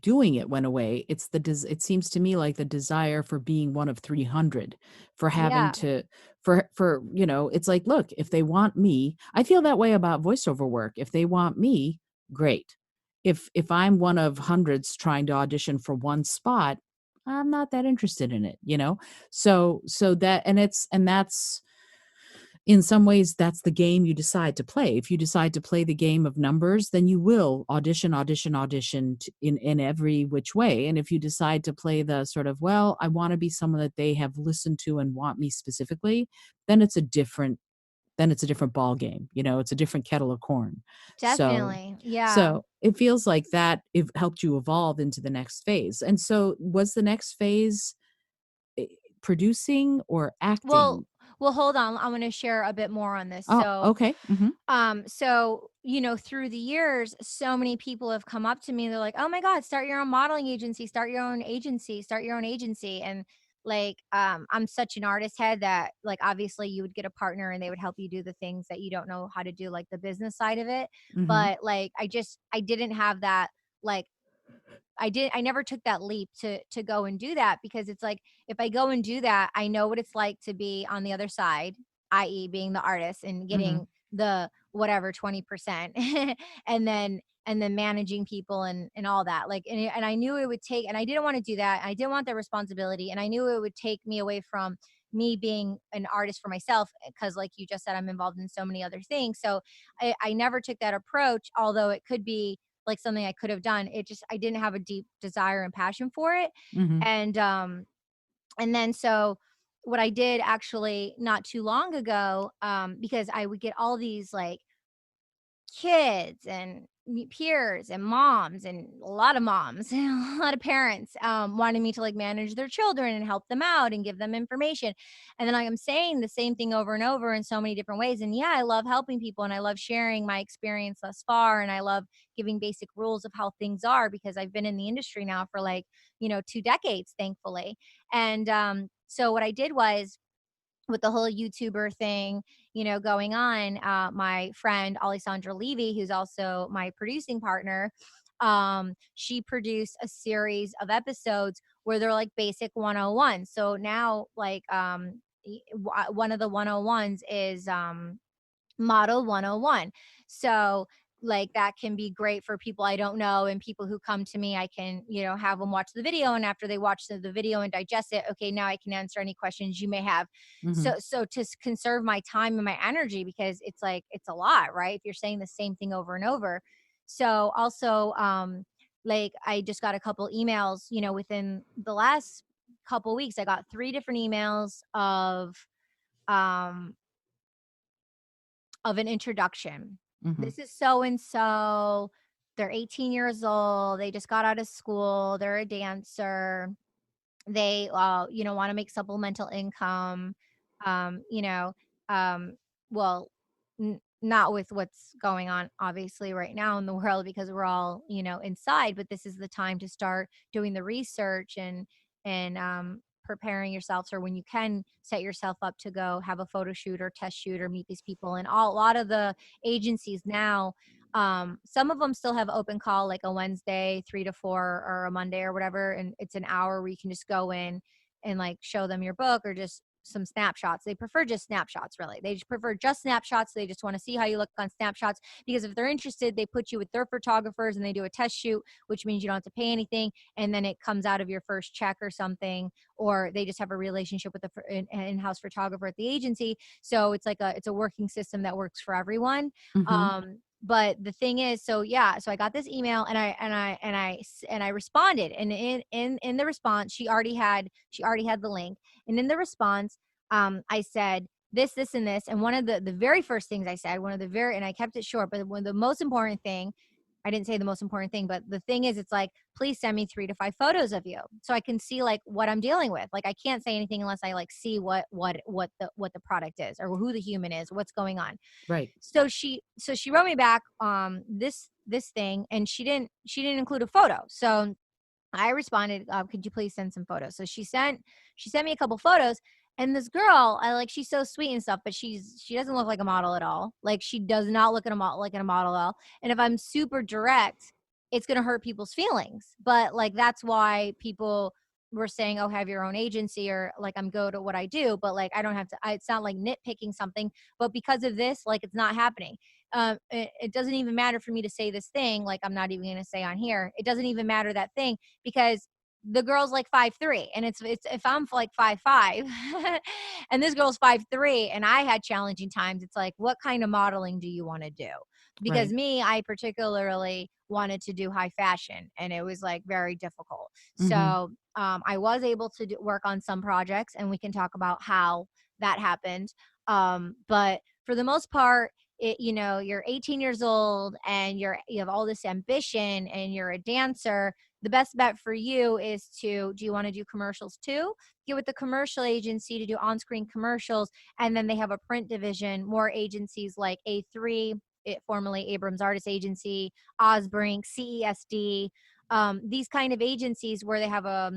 doing it went away, it's it seems to me like the desire for being one of 300, for having yeah, to, it's like, look, if they want me, I feel that way about voiceover work. If they want me, great. If I'm one of hundreds trying to audition for one spot, I'm not that interested in it, you know? So that, and that's, in some ways, that's the game you decide to play. If you decide to play the game of numbers, then you will audition, audition, audition, in every which way. And if you decide to play the sort of, well, I want to be someone that they have listened to and want me specifically, then it's a different ball game. It's a different kettle of corn. So definitely, yeah. so it feels like that it helped you evolve into the next phase. And so was the next phase, eh, producing or Well, acting? well, hold on. I want to share a bit more on this. Oh, So, okay. Mhm. through the years, so many people have come up to me. They're like, "Oh my God, start your own modeling agency, start your own agency, start your own agency." And like, I'm such an artist head that, like, obviously you would get a partner and they would help you do the things that you don't know how to do, like the business side of it. Mhm. But like, I didn't have that, like, I never took that leap to go and do that, because it's like if I go and do that, I know what it's like to be on the other side, i.e. being the artist and Mhm. getting the whatever 20%, and then managing people and all that. Like, and I knew it would take, and I didn't want to do that. I didn't want the responsibility, and I knew it would take me away from me being an artist for myself, because like you just said, I'm involved in so many other things. So I never took that approach, although it could be like something I could have done. It just, I didn't have a deep desire and passion for it. Mhm. And then so what I did actually not too long ago, because I would get all these like kids and peers and moms and a lot of moms and a lot of parents wanting me to like manage their children and help them out and give them information. And then like I'm saying the same thing over and over in so many different ways. And yeah, I love helping people and I love sharing my experience thus far. And I love giving basic rules of how things are because I've been in the industry now for like, 2 decades, thankfully. And so what I did was with the whole YouTuber thing, going on, my friend Alessandra Levy, who's also my producing partner, she produced a series of episodes where they're like basic 101. So now, like, one of the 101s is Model 101. So, like, that can be great for people I don't know and people who come to me. I can, have them watch the video. And after they watch the video and digest it, okay, now I can answer any questions you may have. Mhm. So to conserve my time and my energy, because it's like, it's a lot, right? If you're saying the same thing over and over. So also, like, I just got a couple emails, within the last couple weeks, I got 3 different emails um, of an introduction. Mhm. This is so and so. They're 18 years old. They just got out of school. They're a dancer. They, want to make supplemental income. Um, you know, um, well, not with what's going on, obviously, right now in the world because we're all, inside. But this is the time to start doing the research and preparing yourself, or when you can set yourself up to go have a photo shoot or test shoot or meet these people. And a lot of the agencies now, some of them still have open call like a Wednesday 3 to 4 or a Monday or whatever, and it's an hour where you can just go in and like show them your book or just some snapshots. They prefer just snapshots, really. They just prefer just snapshots. They just want to see how you look on snapshots, because if they're interested, they put you with their photographers and they do a test shoot, which means you don't have to pay anything, and then it comes out of your first check or something. Or they just have a relationship with an in-house photographer at the agency, so it's a working system that works for everyone. Mhm. But the thing is, so yeah, so I got this email and I responded, and in the response, she already had the link. And in the response, I said this and this. And one of the very first things I said, and I kept it short, but one of the most important thing, I didn't say the most important thing, but the thing is, it's like, please send me 3 to 5 photos of you so I can see like what I'm dealing with. Like, I can't say anything unless I like see what the product is, or who the human is, what's going on. Right. So she wrote me back this thing, and she didn't include a photo. So I responded, could you please send some photos? So she sent me a couple photos, and this girl, I like, she's so sweet and stuff, but she doesn't look like a model at all. Like, she does not look like a model at all. And if I'm super direct, it's gonna hurt people's feelings. But like, that's why people were saying, "Oh, have your own agency," or like, I'm good at what I do. But like, I don't have to. It's not like nitpicking something, but because of this, like, it's not happening. It doesn't even matter for me to say this thing. Like, I'm not even gonna say on here. It doesn't even matter that thing, because the girl's like 5'3", and it's if I'm like 5'5", and this girl's 5'3", and I had challenging times. It's like, what kind of modeling do you want to do? Because Right. me, I particularly wanted to do high fashion, and it was like very difficult. Mhm. So I was able to work on some projects, and we can talk about how that happened. But for the most part, you're 18 years old and you have all this ambition and you're a dancer. The best bet for you is do you want to do commercials too? Get with the commercial agency to do on-screen commercials, and then they have a print division. More agencies like A3, formerly Abrams Artist Agency, Osbrink, CESD, these kind of agencies where they have a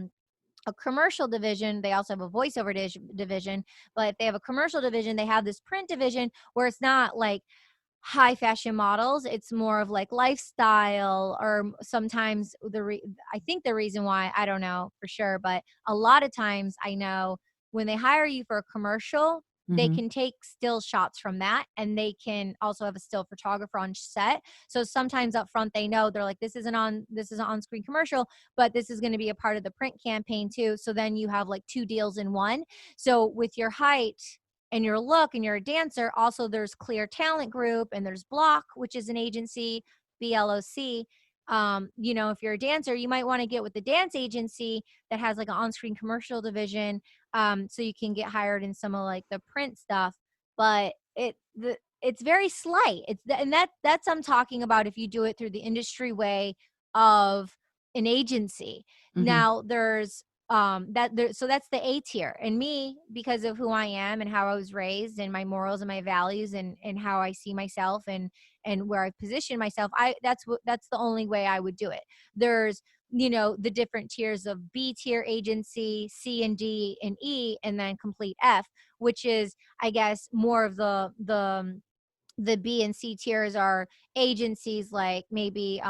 commercial division. They also have a voiceover division, but if they have a commercial division, they have this print division where it's not like high fashion models. It's more of like lifestyle, or sometimes I think the reason why, I don't know for sure, but a lot of times I know when they hire you for a commercial, they Mhm. can take still shots from that, and they can also have a still photographer on set. So sometimes up front, they know, they're like, this is an on-screen commercial, but this is going to be a part of the print campaign too. So then you have like 2 deals in one. So with your height and your look, and you're a dancer, also there's Clear Talent Group, and there's Block, which is an agency, BLOC. If you're a dancer, you might want to get with the dance agency that has like an on-screen commercial division, so you can get hired in some of like the print stuff. But it's very slight. And that's I'm talking about if you do it through the industry way of an agency. Mhm. Now there's that there so that's the A tier. And me, because of who I am and how I was raised and my morals and my values and how I see myself and where I position myself, that's the only way I would do it. There's the different tiers of B tier agency, C and D and E, and then complete F, which is I guess more of the B and C tiers are agencies like maybe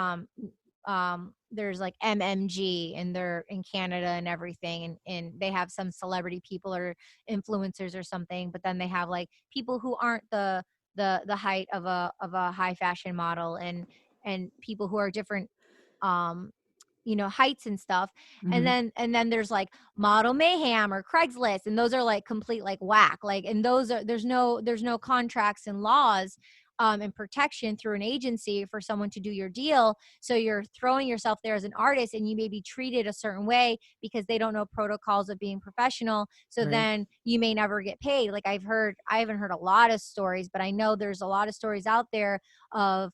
there's like MMG and they're in Canada and everything and they have some celebrity people or influencers or something, but then they have like people who aren't the height of a high fashion model and people who are different um heights and stuff. And Mhm. then there's like Model Mayhem or Craigslist, and those are like complete like whack. Like, and those are there's no contracts and laws and protection through an agency for someone to do your deal. So you're throwing yourself there as an artist and you may be treated a certain way because they don't know protocols of being professional. So Right. then you may never get paid. Like I haven't heard a lot of stories, but I know there's a lot of stories out there of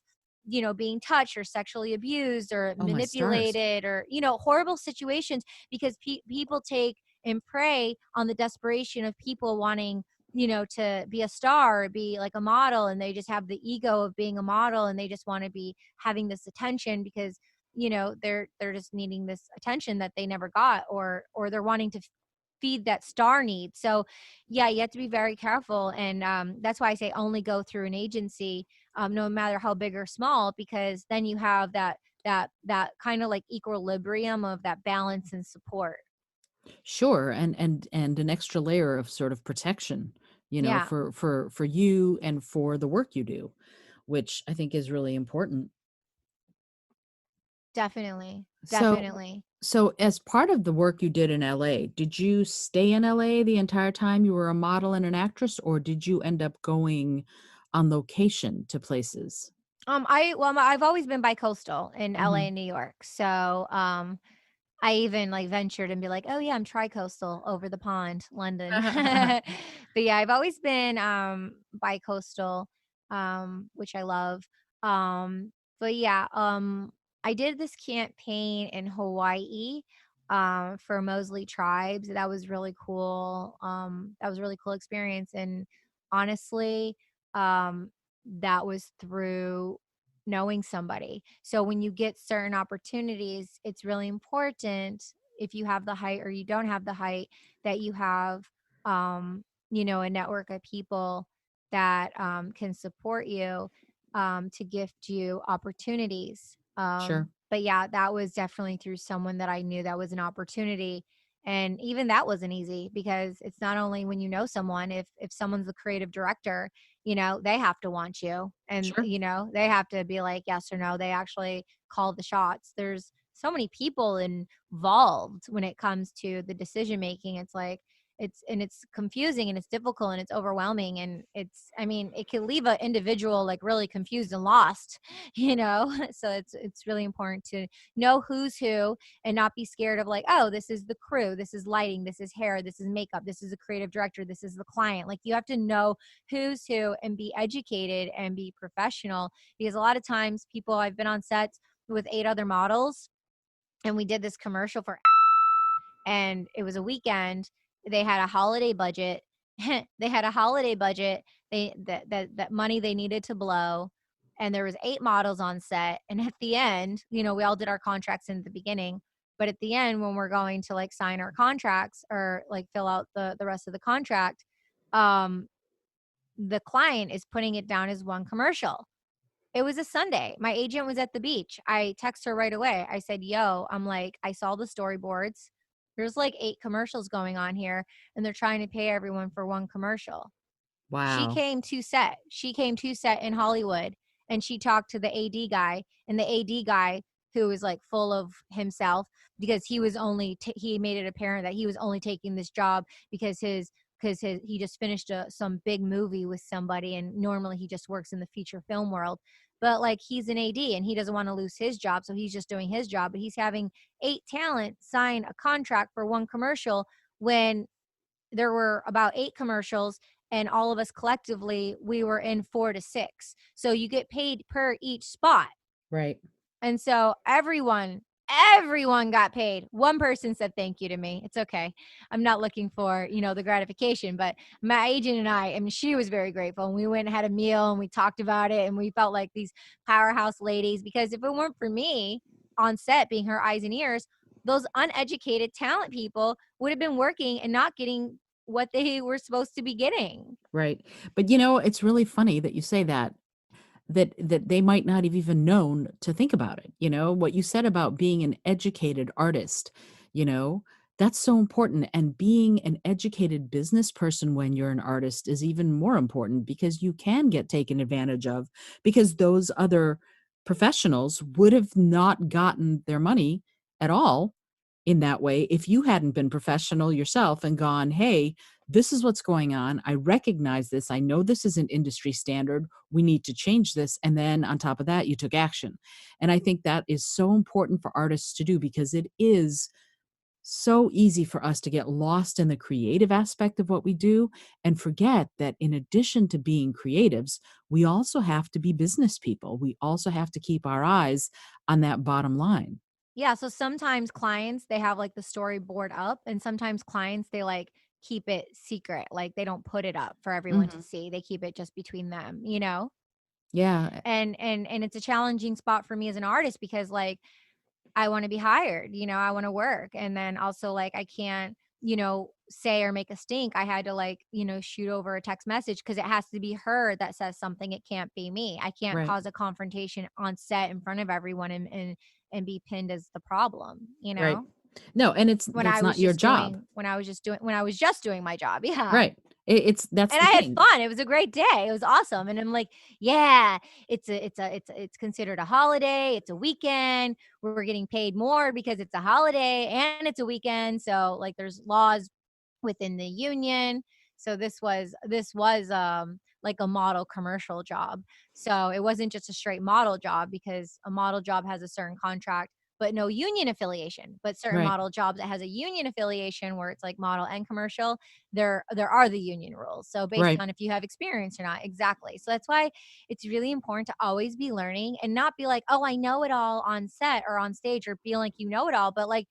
being touched or sexually abused or Oh, my stars. manipulated or horrible situations because people take and prey on the desperation of people wanting to be a star or be like a model, and they just have the ego of being a model and they just want to be having this attention because they're just needing this attention that they never got, or they're wanting to feed that star need. So yeah, you have to be very careful, and that's why I say only go through an agency, no matter how big or small, because then you have that kind of like equilibrium of that balance and support. Sure, and an extra layer of sort of protection, Yeah, for you and for the work you do, which I think is really important. definitely, So definitely. so as part of the work you did in LA, did you stay in LA the entire time you were a model and an actress, or did you end up going on location to places? I've always been bi-coastal in LA Mhm. and New York. So I even like ventured and be like, "Oh yeah, I'm tri-coastal over the pond, London." But yeah, I've always been bi-coastal, which I love. But yeah, I did this campaign in Hawaii for Mosley tribes. That was really cool. That was a really cool experience, and honestly, that was through knowing somebody. So when you get certain opportunities, it's really important, if you have the height or you don't have the height, that you have a network of people that can support you to gift you opportunities. Sure, But yeah, that was definitely through someone that I knew that was an opportunity. And even that wasn't easy because it's not only when you know someone, if someone's the creative director, they have to want you, and sure. they have to be like yes or no. They actually call the shots. There's so many people involved when it comes to the decision making. It's like it's confusing and it's difficult and it's overwhelming, and I mean, it can leave an individual like really confused and lost. So it's really important to know who's who and not be scared of like, oh, this is the crew, this is lighting, this is hair, this is makeup, this is a creative director, this is the client. Like, you have to know who's who and be educated and be professional, because a lot of times people, I've been on sets with 8 other models and we did this commercial for, and it was a weekend. They had a holiday budget. They had a holiday budget. That money they needed to blow, and there was 8 models on set. And at the end, we all did our contracts in the beginning, but at the end, when we're going to like sign our contracts or like fill out the rest of the contract, um, the client is putting it down as one commercial. It was a Sunday. My agent was at the beach. I text her right away. I said, "Yo," I'm like, "I saw the storyboards. There's like 8 commercials going on here, and they're trying to pay everyone for one commercial." Wow. She came to set in Hollywood, and she talked to the AD guy, and the AD guy, who was like full of himself, because he made it apparent that he was only taking this job because he just finished some big movie with somebody, and normally he just works in the feature film world. But like, he's an AD and he doesn't want to lose his job, so he's just doing his job. But he's having 8 talent sign a contract for one commercial when there were about 8 commercials, and all of us collectively, we were in 4 to 6. So you get paid per each spot. Right. And so everyone got paid. One person said thank you to me. It's okay. I'm not looking for, the gratification, but my agent and I mean, she was very grateful. And we went and had a meal and we talked about it and we felt like these powerhouse ladies because if it weren't for me on set being her eyes and ears, those uneducated talent people would have been working and not getting what they were supposed to be getting. Right. But it's really funny that you say that. That they might not have even known to think about it, what you said about being an educated artist, you know, that's so important, and being an educated business person when you're an artist is even more important because you can get taken advantage of because those other professionals would have not gotten their money at all in that way if you hadn't been professional yourself and gone, "Hey, this is what's going on. I recognize this. I know this is an industry standard. We need to change this." And then on top of that, you took action. And I think that is so important for artists to do because it is so easy for us to get lost in the creative aspect of what we do and forget that in addition to being creatives, we also have to be business people. We also have to keep our eyes on that bottom line. Yeah, so sometimes clients, they have, like, the storyboard up, and sometimes clients, they, like, keep it secret, like, they don't put it up for everyone to Mhm. see, they keep it just between them, you know? Yeah, And it's a challenging spot for me as an artist because, like, I wanna be hired, I wanna work, and then also, like, I can't, say or make a stink, I had to, like, shoot over a text message because it has to be her that says something, it can't be me. I can't right, cause a confrontation on set in front of everyone and be pinned as the problem, you right. know? No, and that's not your job. When I was just doing my job, yeah. Right. It's that's And the I had thing. fun, it was a great day, it was awesome, and I'm like, "Yeah, it's considered a holiday, it's a weekend, we're getting paid more because it's a holiday and it's a weekend," so, like, there's laws within the union. So this was like a model commercial job. So it wasn't just a straight model job because a model job has a certain contract but no union affiliation. But certain Right, model jobs that has a union affiliation where it's like model and commercial, there are the union rules. So based right. on if you have experience or not. Exactly. So that's why it's really important to always be learning and not be like, "Oh, I know it all on set or on stage," or feel like you know it all, but like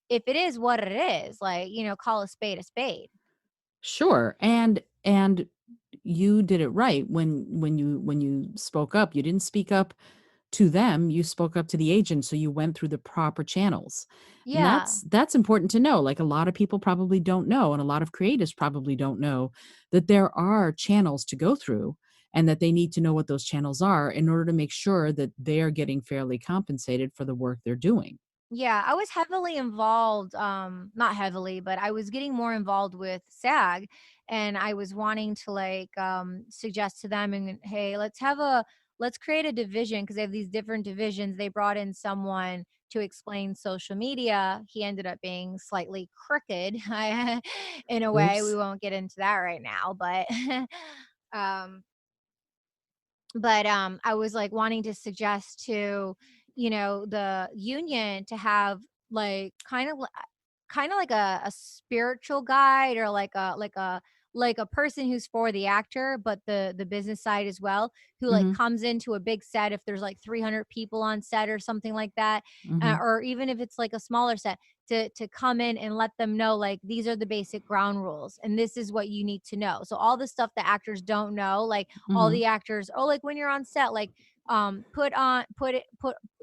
if it is what it is, like, call a spade a spade. Sure, and you did it right when you spoke up. You didn't speak up to them, you spoke up to the agent, so you went through the proper channels. And Yeah. that's important to know. Like, a lot of people probably don't know, and a lot of creatives probably don't know that there are channels to go through and that they need to know what those channels are in order to make sure that they're getting fairly compensated for the work they're doing. Yeah, I was heavily involved, not heavily, but I was getting more involved with SAG, and I was wanting to, like, suggest to them and, "Hey, let's create a division because they have these different divisions." They brought in someone to explain social media. He ended up being slightly crooked, in a way. We Oops. won't get into that right now, but, um but I was like wanting to suggest to the union to have like kind of like a spiritual guide or like a person who's for the actor but the business side as well, who like Mhm, comes into a big set if there's like 300 people on set or something like that, mhm, or even if it's like a smaller set, to come in and let them know like these are the basic ground rules and this is what you need to know. So all the stuff that actors don't know, like all mhm, the actors, oh, like when you're on set, like put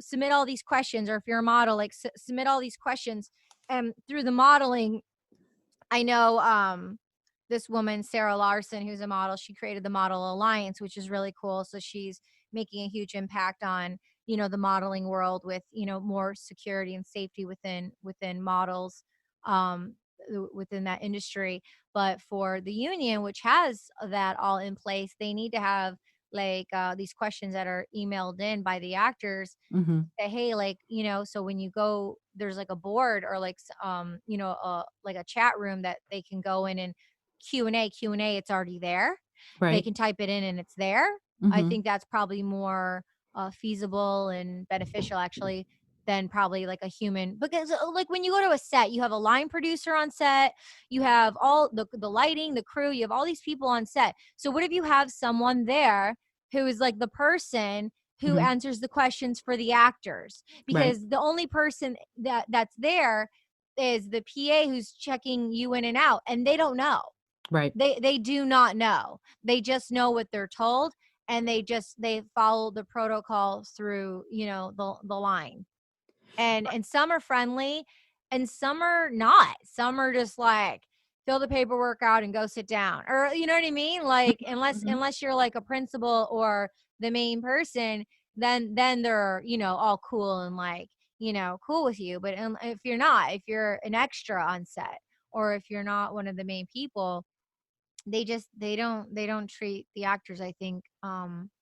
submit all these questions, or if you're a model, like submit all these questions. And through the modeling, I know this woman, Sarah Larson, who's a model, she created the Model Alliance, which is really cool. So she's making a huge impact on, the modeling world with, more security and safety within models, um within that industry. But for the union, which has that all in place, they need to have like these questions that are emailed in by the actors, mhm. say, hey, like, so when you go, there's like a board or like, like a chat room that they can go in and Q&A, it's already there. They Right. can type it in and it's there. I Mhm. think that's probably more feasible and beneficial actually. than probably like a human, because like when you go to a set, you have a line producer on set, you have all the lighting, the crew, you have all these people on set. So what if you have someone there who is like the person who Mhm. answers the questions for the actors, Right. because the only person that's there is the PA who's checking you in and out, and they don't know. Right. They do not know. They just know what they're told, and they follow the protocol through, the line. And some are friendly and some are not. Some are just like, fill the paperwork out and go sit down. Or you know what I mean? Like, Mhm. unless you're like a principal or the main person, then they're, all cool and like, cool with you. But if you're not, if you're an extra on set, or if you're not one of the main people, they don't treat the actors, I think,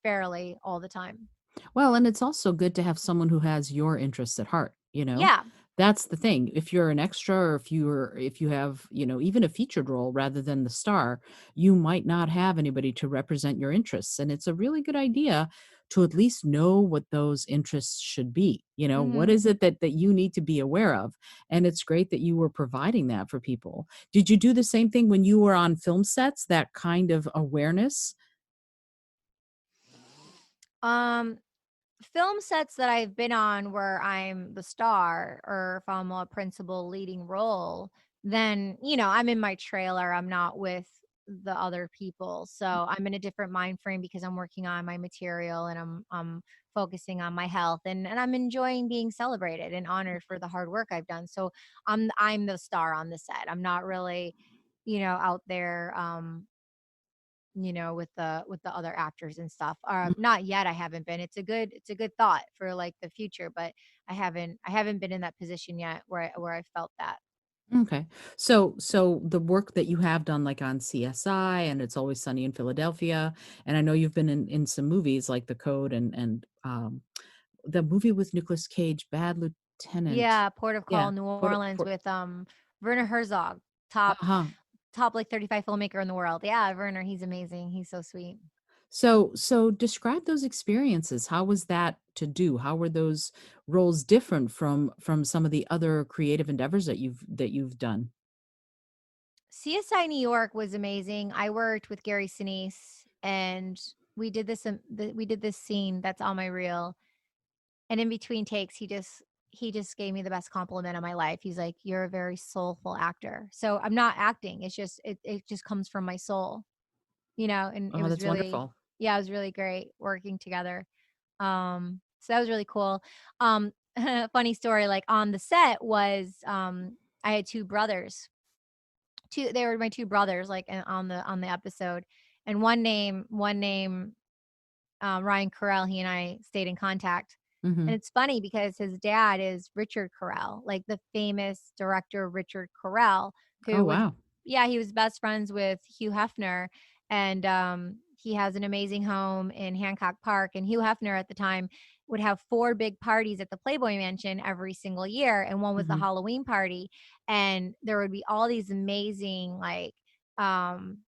fairly all the time. Well, and it's also good to have someone who has your interests at heart, you know? Yeah. That's the thing. If you're an extra or if you have, even a featured role rather than the star, you might not have anybody to represent your interests. And it's a really good idea to at least know what those interests should be. What Mhm. is it that you need to be aware of? And it's great that you were providing that for people. Did you do the same thing when you were on film sets, that kind of awareness? Um, Film sets that I've been on where I'm the star, or if I'm a principal leading role, then, I'm in my trailer. I'm not with the other people. So I'm in a different mind frame because I'm working on my material, and I'm focusing on my health, and I'm enjoying being celebrated and honored for the hard work I've done. So I'm the star on the set. I'm not really, out there, with the other actors and stuff. Not yet, I haven't been. It's a good thought for like the future, but I haven't been in that position yet where I felt that. Okay. So the work that you have done like on CSI and It's Always Sunny in Philadelphia, and I know you've been in some movies like The Code and the movie with Nicolas Cage, Bad Lieutenant. Yeah, Port of Call, Yeah. New Port, Orleans, Port, with Werner Herzog, top uh-huh. top like 35 filmmaker in the world. Yeah, Werner, he's amazing. He's so sweet. So describe those experiences. How was that to do? How were those roles different from some of the other creative endeavors that you've done? CSI New York was amazing. I worked with Gary Sinise, and we did this scene that's on my reel. And in between takes, he just gave me the best compliment of my life. He's like, "You're a very soulful actor." So I'm not acting. It's just it just comes from my soul, and it Oh, was that's really, wonderful. yeah, it was really great working together. So that was really cool. Funny story, like on the set was, I had two brothers. They were my two brothers, like on the episode. And one name Ryan Carell, he and I stayed in contact. And Mhm. it's funny because his dad is Richard Carell, like the famous director Richard Carell, Oh, who was, wow. yeah, he was best friends with Hugh Hefner. And he has an amazing home in Hancock Park. And Hugh Hefner at the time would have four big parties at the Playboy Mansion every single year. And one was the Mhm. Halloween party. And there would be all these amazing, like, um,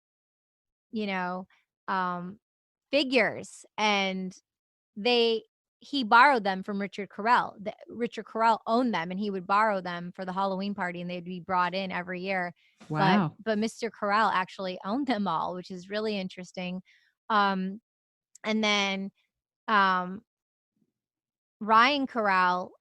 you know, um, figures, and they he borrowed them from Richard Carell. Richard Carell owned them, and he would borrow them for the Halloween party, and they'd be brought in every year. But Wow. but Mr. Carell actually owned them all, which is really interesting. Um, and then um, Ryan Corral,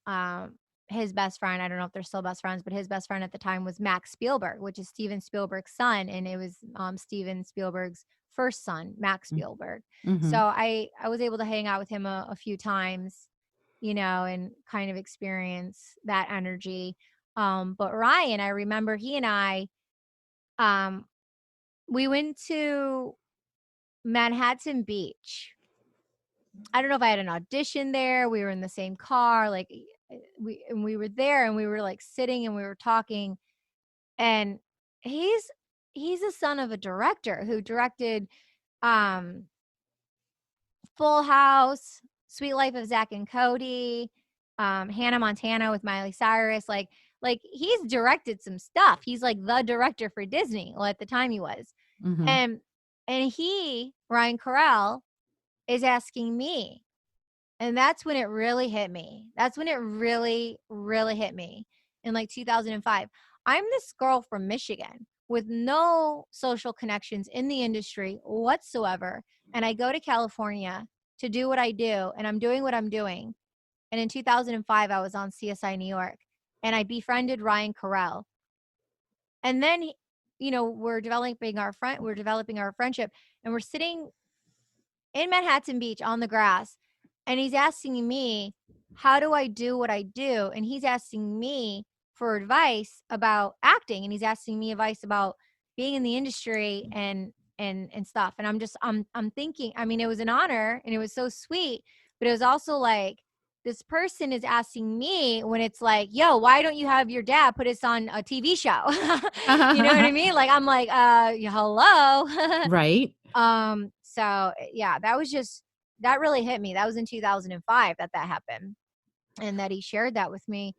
his best friend, I don't know if they're still best friends, but his best friend at the time was Max Spielberg, which is Steven Spielberg's son, and it was, Steven Spielberg's first son, Max Mm. Spielberg. So Mhm. I was able to hang out with him a few times, and kind of experience that energy. But Ryan, I remember he and I, um, we went to Manhattan Beach. I don't know if I had an audition there. We were in the same car, like, we were there, and we were like sitting and we were talking. And he's he's the son of a director who directed um Full House, Sweet Life of Zach and Cody, Hannah Montana with Miley Cyrus. Like he's directed some stuff. He's like the director for Disney. Well, at the time he was. Mhm. And Ryan Carell, is asking me, And that's when it really hit me. That's when it really, really hit me in like 2005. I'm this girl from Michigan with no social connections in the industry whatsoever. And I go to California to do what I do, and I'm doing what I'm doing. And in 2005, I was on CSI New York and I befriended Ryan Carell. And then, we're developing our friendship, and we're sitting in Manhattan Beach on the grass, and he's asking me, "How do I do what I do?" And he's asking me for advice about acting, and he's asking me advice about being in the industry and stuff. And I'm thinking, I mean, it was an honor and it was so sweet, but it was also like this person is asking me when it's like, "Yo, why don't you have your dad put us on a TV show?" You know what I mean? Like I'm like, hello." Right? Yeah, that really hit me. That was in 2005 that happened, and that he shared that with me.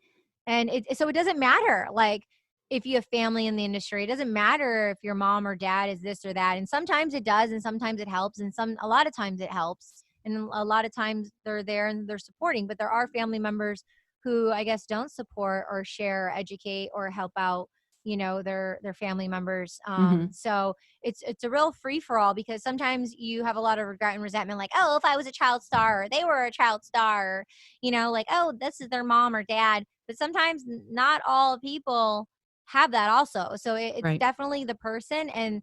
And it doesn't matter, like, if you have family in the industry, it doesn't matter if your mom or dad is this or that. And sometimes it does, and sometimes it helps, and a lot of times it helps, and a lot of times they're there and they're supporting. But there are family members who I guess don't support or share, or educate, or help out, their family members. Mhm. So it's a real free for all, because sometimes you have a lot of regret and resentment, like, oh, if I was a child star, or they were a child star, or, like, oh, this is their mom or dad. But sometimes not all people have that also. So it's Right. definitely the person, and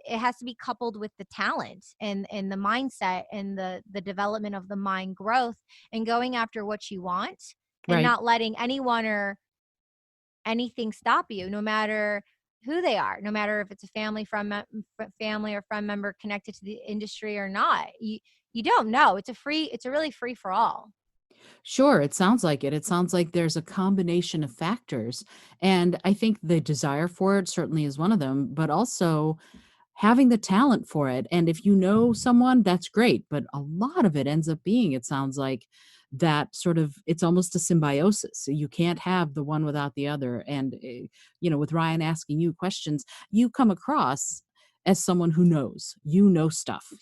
it has to be coupled with the talent and the mindset and the development of the mind growth, and going after what you want, and Right. not letting anyone or anything stop you, no matter who they are, no matter if it's a family or friend member connected to the industry or not. You don't know. It's a really free for all. Sure, it sounds like it. It sounds like there's a combination of factors, and I think the desire for it certainly is one of them, but also having the talent for it. And if you know someone, that's great, but a lot of it ends up being, it sounds like, that sort of, it's almost a symbiosis. So you can't have the one without the other. And with Ryan asking you questions, you come across as someone who knows. You know stuff.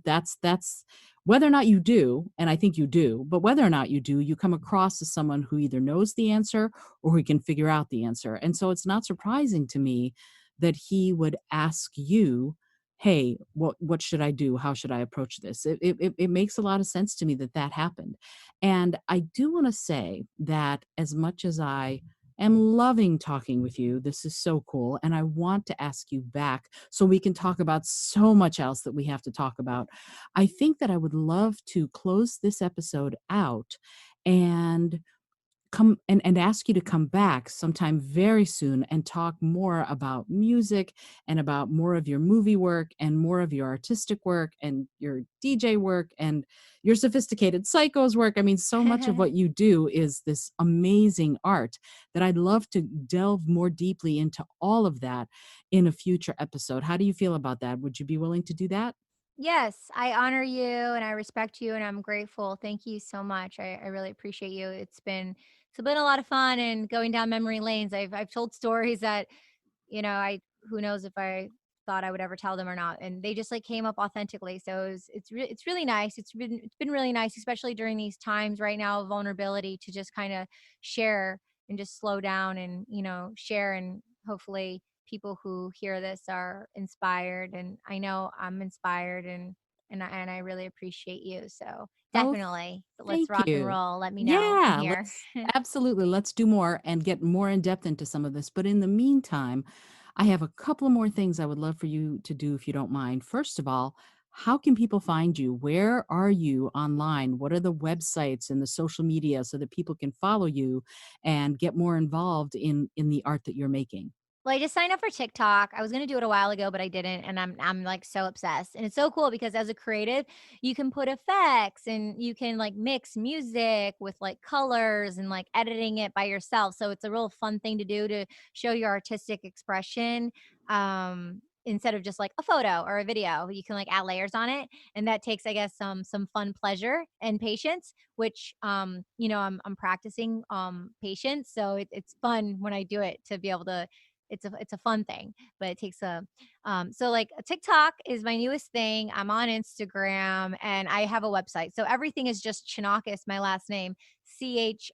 That's whether or not you do, and I think you do, but whether or not you do, you come across as someone who either knows the answer or who can figure out the answer. And so it's not surprising to me that he would ask you, "Hey, what should I do? How should I approach this?" It makes a lot of sense to me that that happened. And I do want to say that as much as I am loving talking with you, this is so cool, and I want to ask you back so we can talk about so much else that we have to talk about. I think that I would love to close this episode out and come and ask you to come back sometime very soon and talk more about music and about more of your movie work and more of your artistic work and your DJ work and your sophisticated psychos work. I mean, so much of what you do is this amazing art that I'd love to delve more deeply into all of that in a future episode. How do you feel about that? Would you be willing to do that? Yes, I honor you and I respect you, and I'm grateful. Thank you so much. I really appreciate you. It's been a lot of fun and going down memory lanes. I've told stories that, I who knows if I thought I would ever tell them or not, and they just like came up authentically. So it's really nice. It's been really nice, especially during these times right now of vulnerability, to just kind of share and just slow down and, share, and hopefully people who hear this are inspired. And I know I'm inspired, and I really appreciate you. So Oh, definitely, let's thank rock and you. roll. Let me know. I'm Yeah, here. let's absolutely, let's do more and get more in depth into some of this. But in the meantime, I have a couple of more things I would love for you to do if you don't mind. First of all, how can people find you? Where are you online? What are the websites and the social media so that people can follow you and get more involved in the art that you're making? Well, I just signed up for TikTok. I was gonna do it a while ago, but I didn't, and I'm like so obsessed. And it's so cool because as a creative, you can put effects and you can like mix music with like colors and like editing it by yourself. So it's a real fun thing to do to show your artistic expression. Instead of just like a photo or a video, you can like add layers on it, and that takes, I guess, some fun pleasure and patience, which I'm practicing patience. So it's fun when I do it to be able to it's a fun thing, but it takes a so like TikTok is my newest thing. I'm on Instagram and I have a website. So everything is just Chonacas, my last name, Chonacas,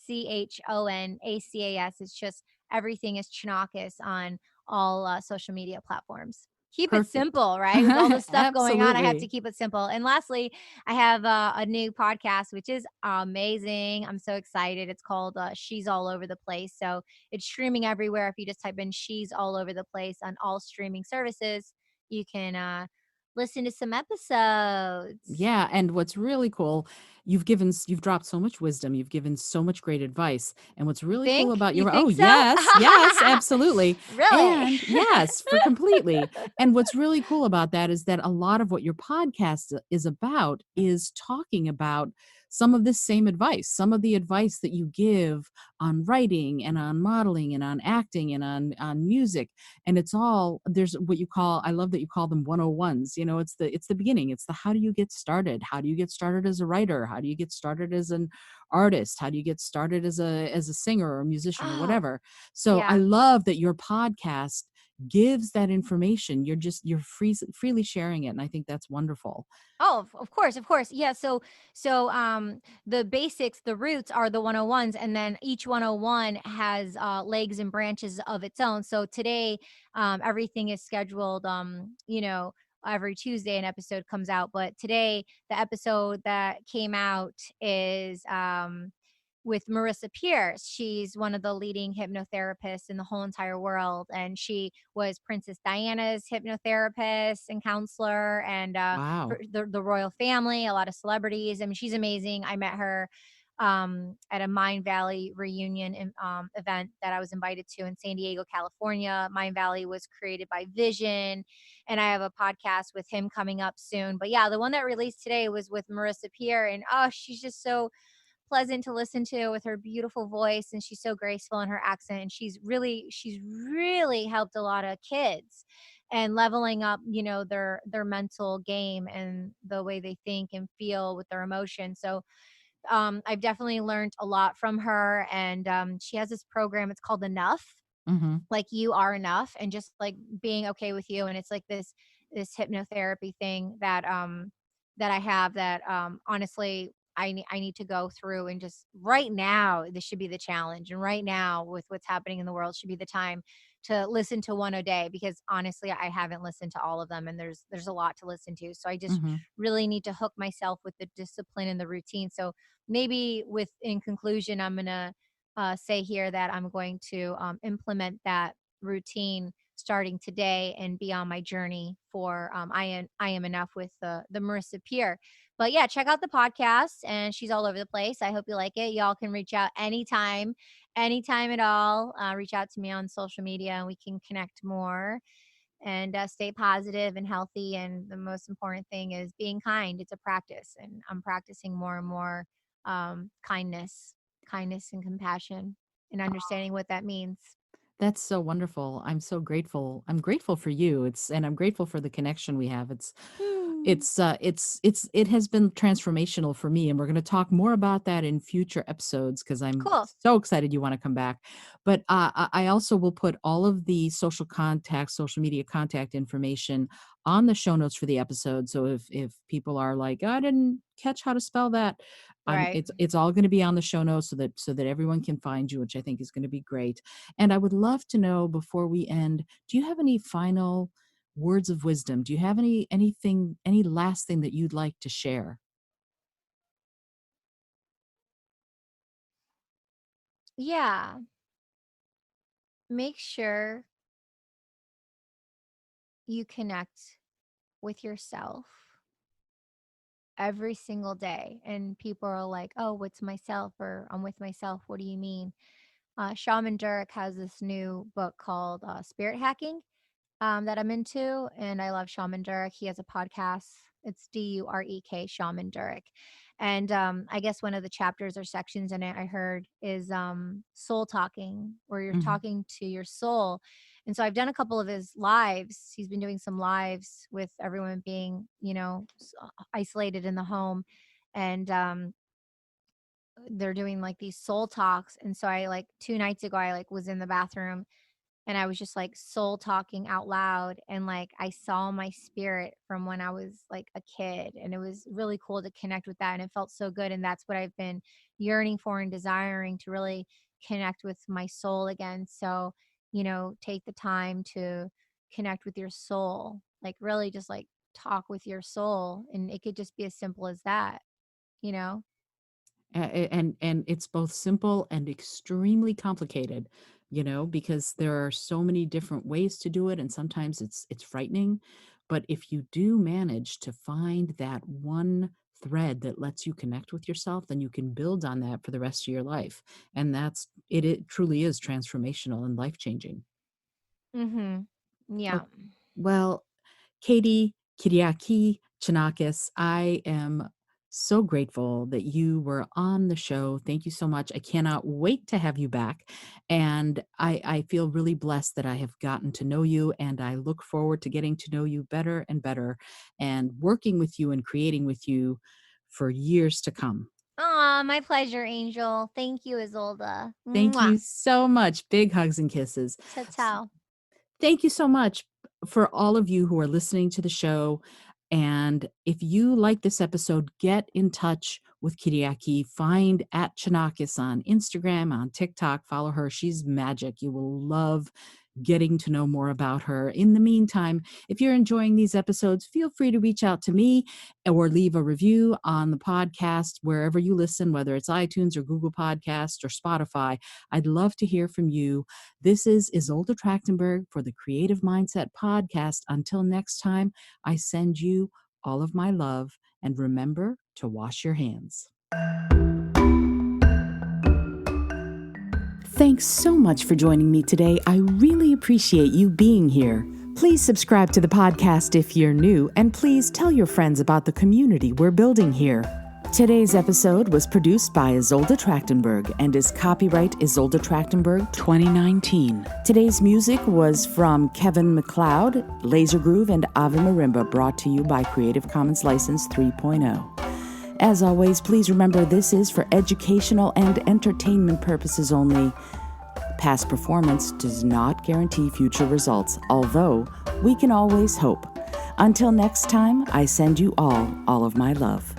Chonacas. It's just everything is Chonacas on all social media platforms. Keep it Perfect. simple, right? With all the stuff going on, I have to Absolutely. keep it simple. And lastly, I have a new podcast, which is amazing. I'm so excited. It's called She's All Over the Place. So it's streaming everywhere. If you just type in She's All Over the Place on all streaming services, you can listen to some episodes. Yeah, and what's really cool, you've dropped so much wisdom, you've given so much great advice, and what's You really cool think? about You your oh, think so? yes, yes, absolutely, Really? and yes, for completely, and what's really cool about that is that a lot of what your podcast is about is talking about some of this same advice, some of the advice that you give on writing and on modeling and on acting and on music, and it's all there's what you call I love that you call them 101s. You know, it's the beginning. It's the how do you get started? How do you get started as a writer? How do you get started as an artist? How do you get started as a singer or a musician or Oh, whatever? So I yeah. love that your podcast gives that information. You're freely sharing it, and I think that's wonderful. Oh, of course, of course. Yeah, so the basics, the roots are the 101s, and then each 101 has legs and branches of its own. So today everything is scheduled every Tuesday an episode comes out, but today the episode that came out is with Marissa Pierce. She's one of the leading hypnotherapists in the whole entire world. And she was Princess Diana's hypnotherapist and counselor, and for Wow. the royal family, a lot of celebrities. I mean, she's amazing. I met her at a Mind Valley reunion event that I was invited to in San Diego, California. Mind Valley was created by Vision, and I have a podcast with him coming up soon. But yeah, the one that released today was with Marissa Pierre, and oh, she's just so pleasant to listen to with her beautiful voice, and she's so graceful in her accent, and she's really helped a lot of kids and leveling up, their mental game and the way they think and feel with their emotions. So I've definitely learned a lot from her, and she has this program, it's called Enough, Mhm. like you are enough, and just like being okay with you. And it's like this hypnotherapy thing that I have that honestly I need to go through, and just right now this should be the challenge, and right now with what's happening in the world should be the time to listen to one a day, because honestly I haven't listened to all of them, and there's a lot to listen to. So I just Mhm. really need to hook myself with the discipline and the routine. So maybe with in conclusion, I'm gonna say here that I'm going to implement that routine starting today and be on my journey for I am enough with the Marissa Peer. But yeah, check out the podcast, and she's all over the place. I hope you like it. Y'all can reach out anytime, anytime at all. Reach out to me on social media, and we can connect more and stay positive and healthy. And the most important thing is being kind. It's a practice, and I'm practicing more and more kindness and compassion, and understanding what that means. That's so wonderful. I'm so grateful. I'm grateful for you. And I'm grateful for the connection we have. Hmm. It has been transformational for me, and we're going to talk more about that in future episodes because I'm Cool. so excited you want to come back. But I also will put all of the social media contact information on the show notes for the episode. So if people are like, I didn't catch how to spell that, Right. it's all going to be on the show notes so that everyone can find you, which I think is going to be great. And I would love to know before we end, do you have any final words of wisdom? Do you have any last thing that you'd like to share? Yeah. Make sure you connect with yourself every single day. And people are like, oh, what's myself? Or I'm with myself. What do you mean? Shaman Durek has this new book called Spirit Hacking that I'm into, and I love Shaman Durek. He has a podcast. It's Durek, Shaman Durek. And I guess one of the chapters or sections in it I heard is soul talking, where you're Mhm. talking to your soul. And so I've done a couple of his lives. He's been doing some lives with everyone being, isolated in the home. And they're doing like these soul talks. And so I like 2 nights ago, I like was in the bathroom and I was just like soul talking out loud. And like I saw my spirit from when I was like a kid. And it was really cool to connect with that. And it felt so good. And that's what I've been yearning for and desiring, to really connect with my soul again. So, take the time to connect with your soul, like really just like talk with your soul. And it could just be as simple as that, you know? And it's both simple and extremely complicated, because there are so many different ways to do it, and sometimes it's frightening. But if you do manage to find that one thread that lets you connect with yourself, then you can build on that for the rest of your life. And it truly is transformational and life changing. Mhm. Oh, Yeah. well, Katie, Kyriaki, Chonacas, I am so grateful that you were on the show. Thank you so much. I cannot wait to have you back. And I feel really blessed that I have gotten to know you, and I look forward to getting to know you better and better and working with you and creating with you for years to come. Aw, my pleasure, Angel. Thank you, Isolda. Thank you Mwah. so much. Big hugs and kisses. Ta-ta. Thank you so much for all of you who are listening to the show. And if you like this episode, get in touch with Kyriaki. Find at Chonacas on Instagram, on TikTok. Follow her. She's magic. You will love getting to know more about her. In the meantime, if you're enjoying these episodes, feel free to reach out to me or leave a review on the podcast wherever you listen, whether it's iTunes or Google Podcasts or Spotify. I'd love to hear from you. This is Isolde Trachtenberg for the Creative Mindset Podcast. Until next time, I send you all of my love, and remember to wash your hands. Thanks so much for joining me today. I really appreciate you being here. Please subscribe to the podcast if you're new, and please tell your friends about the community we're building here. Today's episode was produced by Isolde Trachtenberg and is copyright Isolde Trachtenberg 2019. Today's music was from Kevin MacLeod, Laser Groove, and Ave Marimba, brought to you by Creative Commons License 3.0. As always, please remember this is for educational and entertainment purposes only. Past performance does not guarantee future results, although we can always hope. Until next time, I send you all of my love.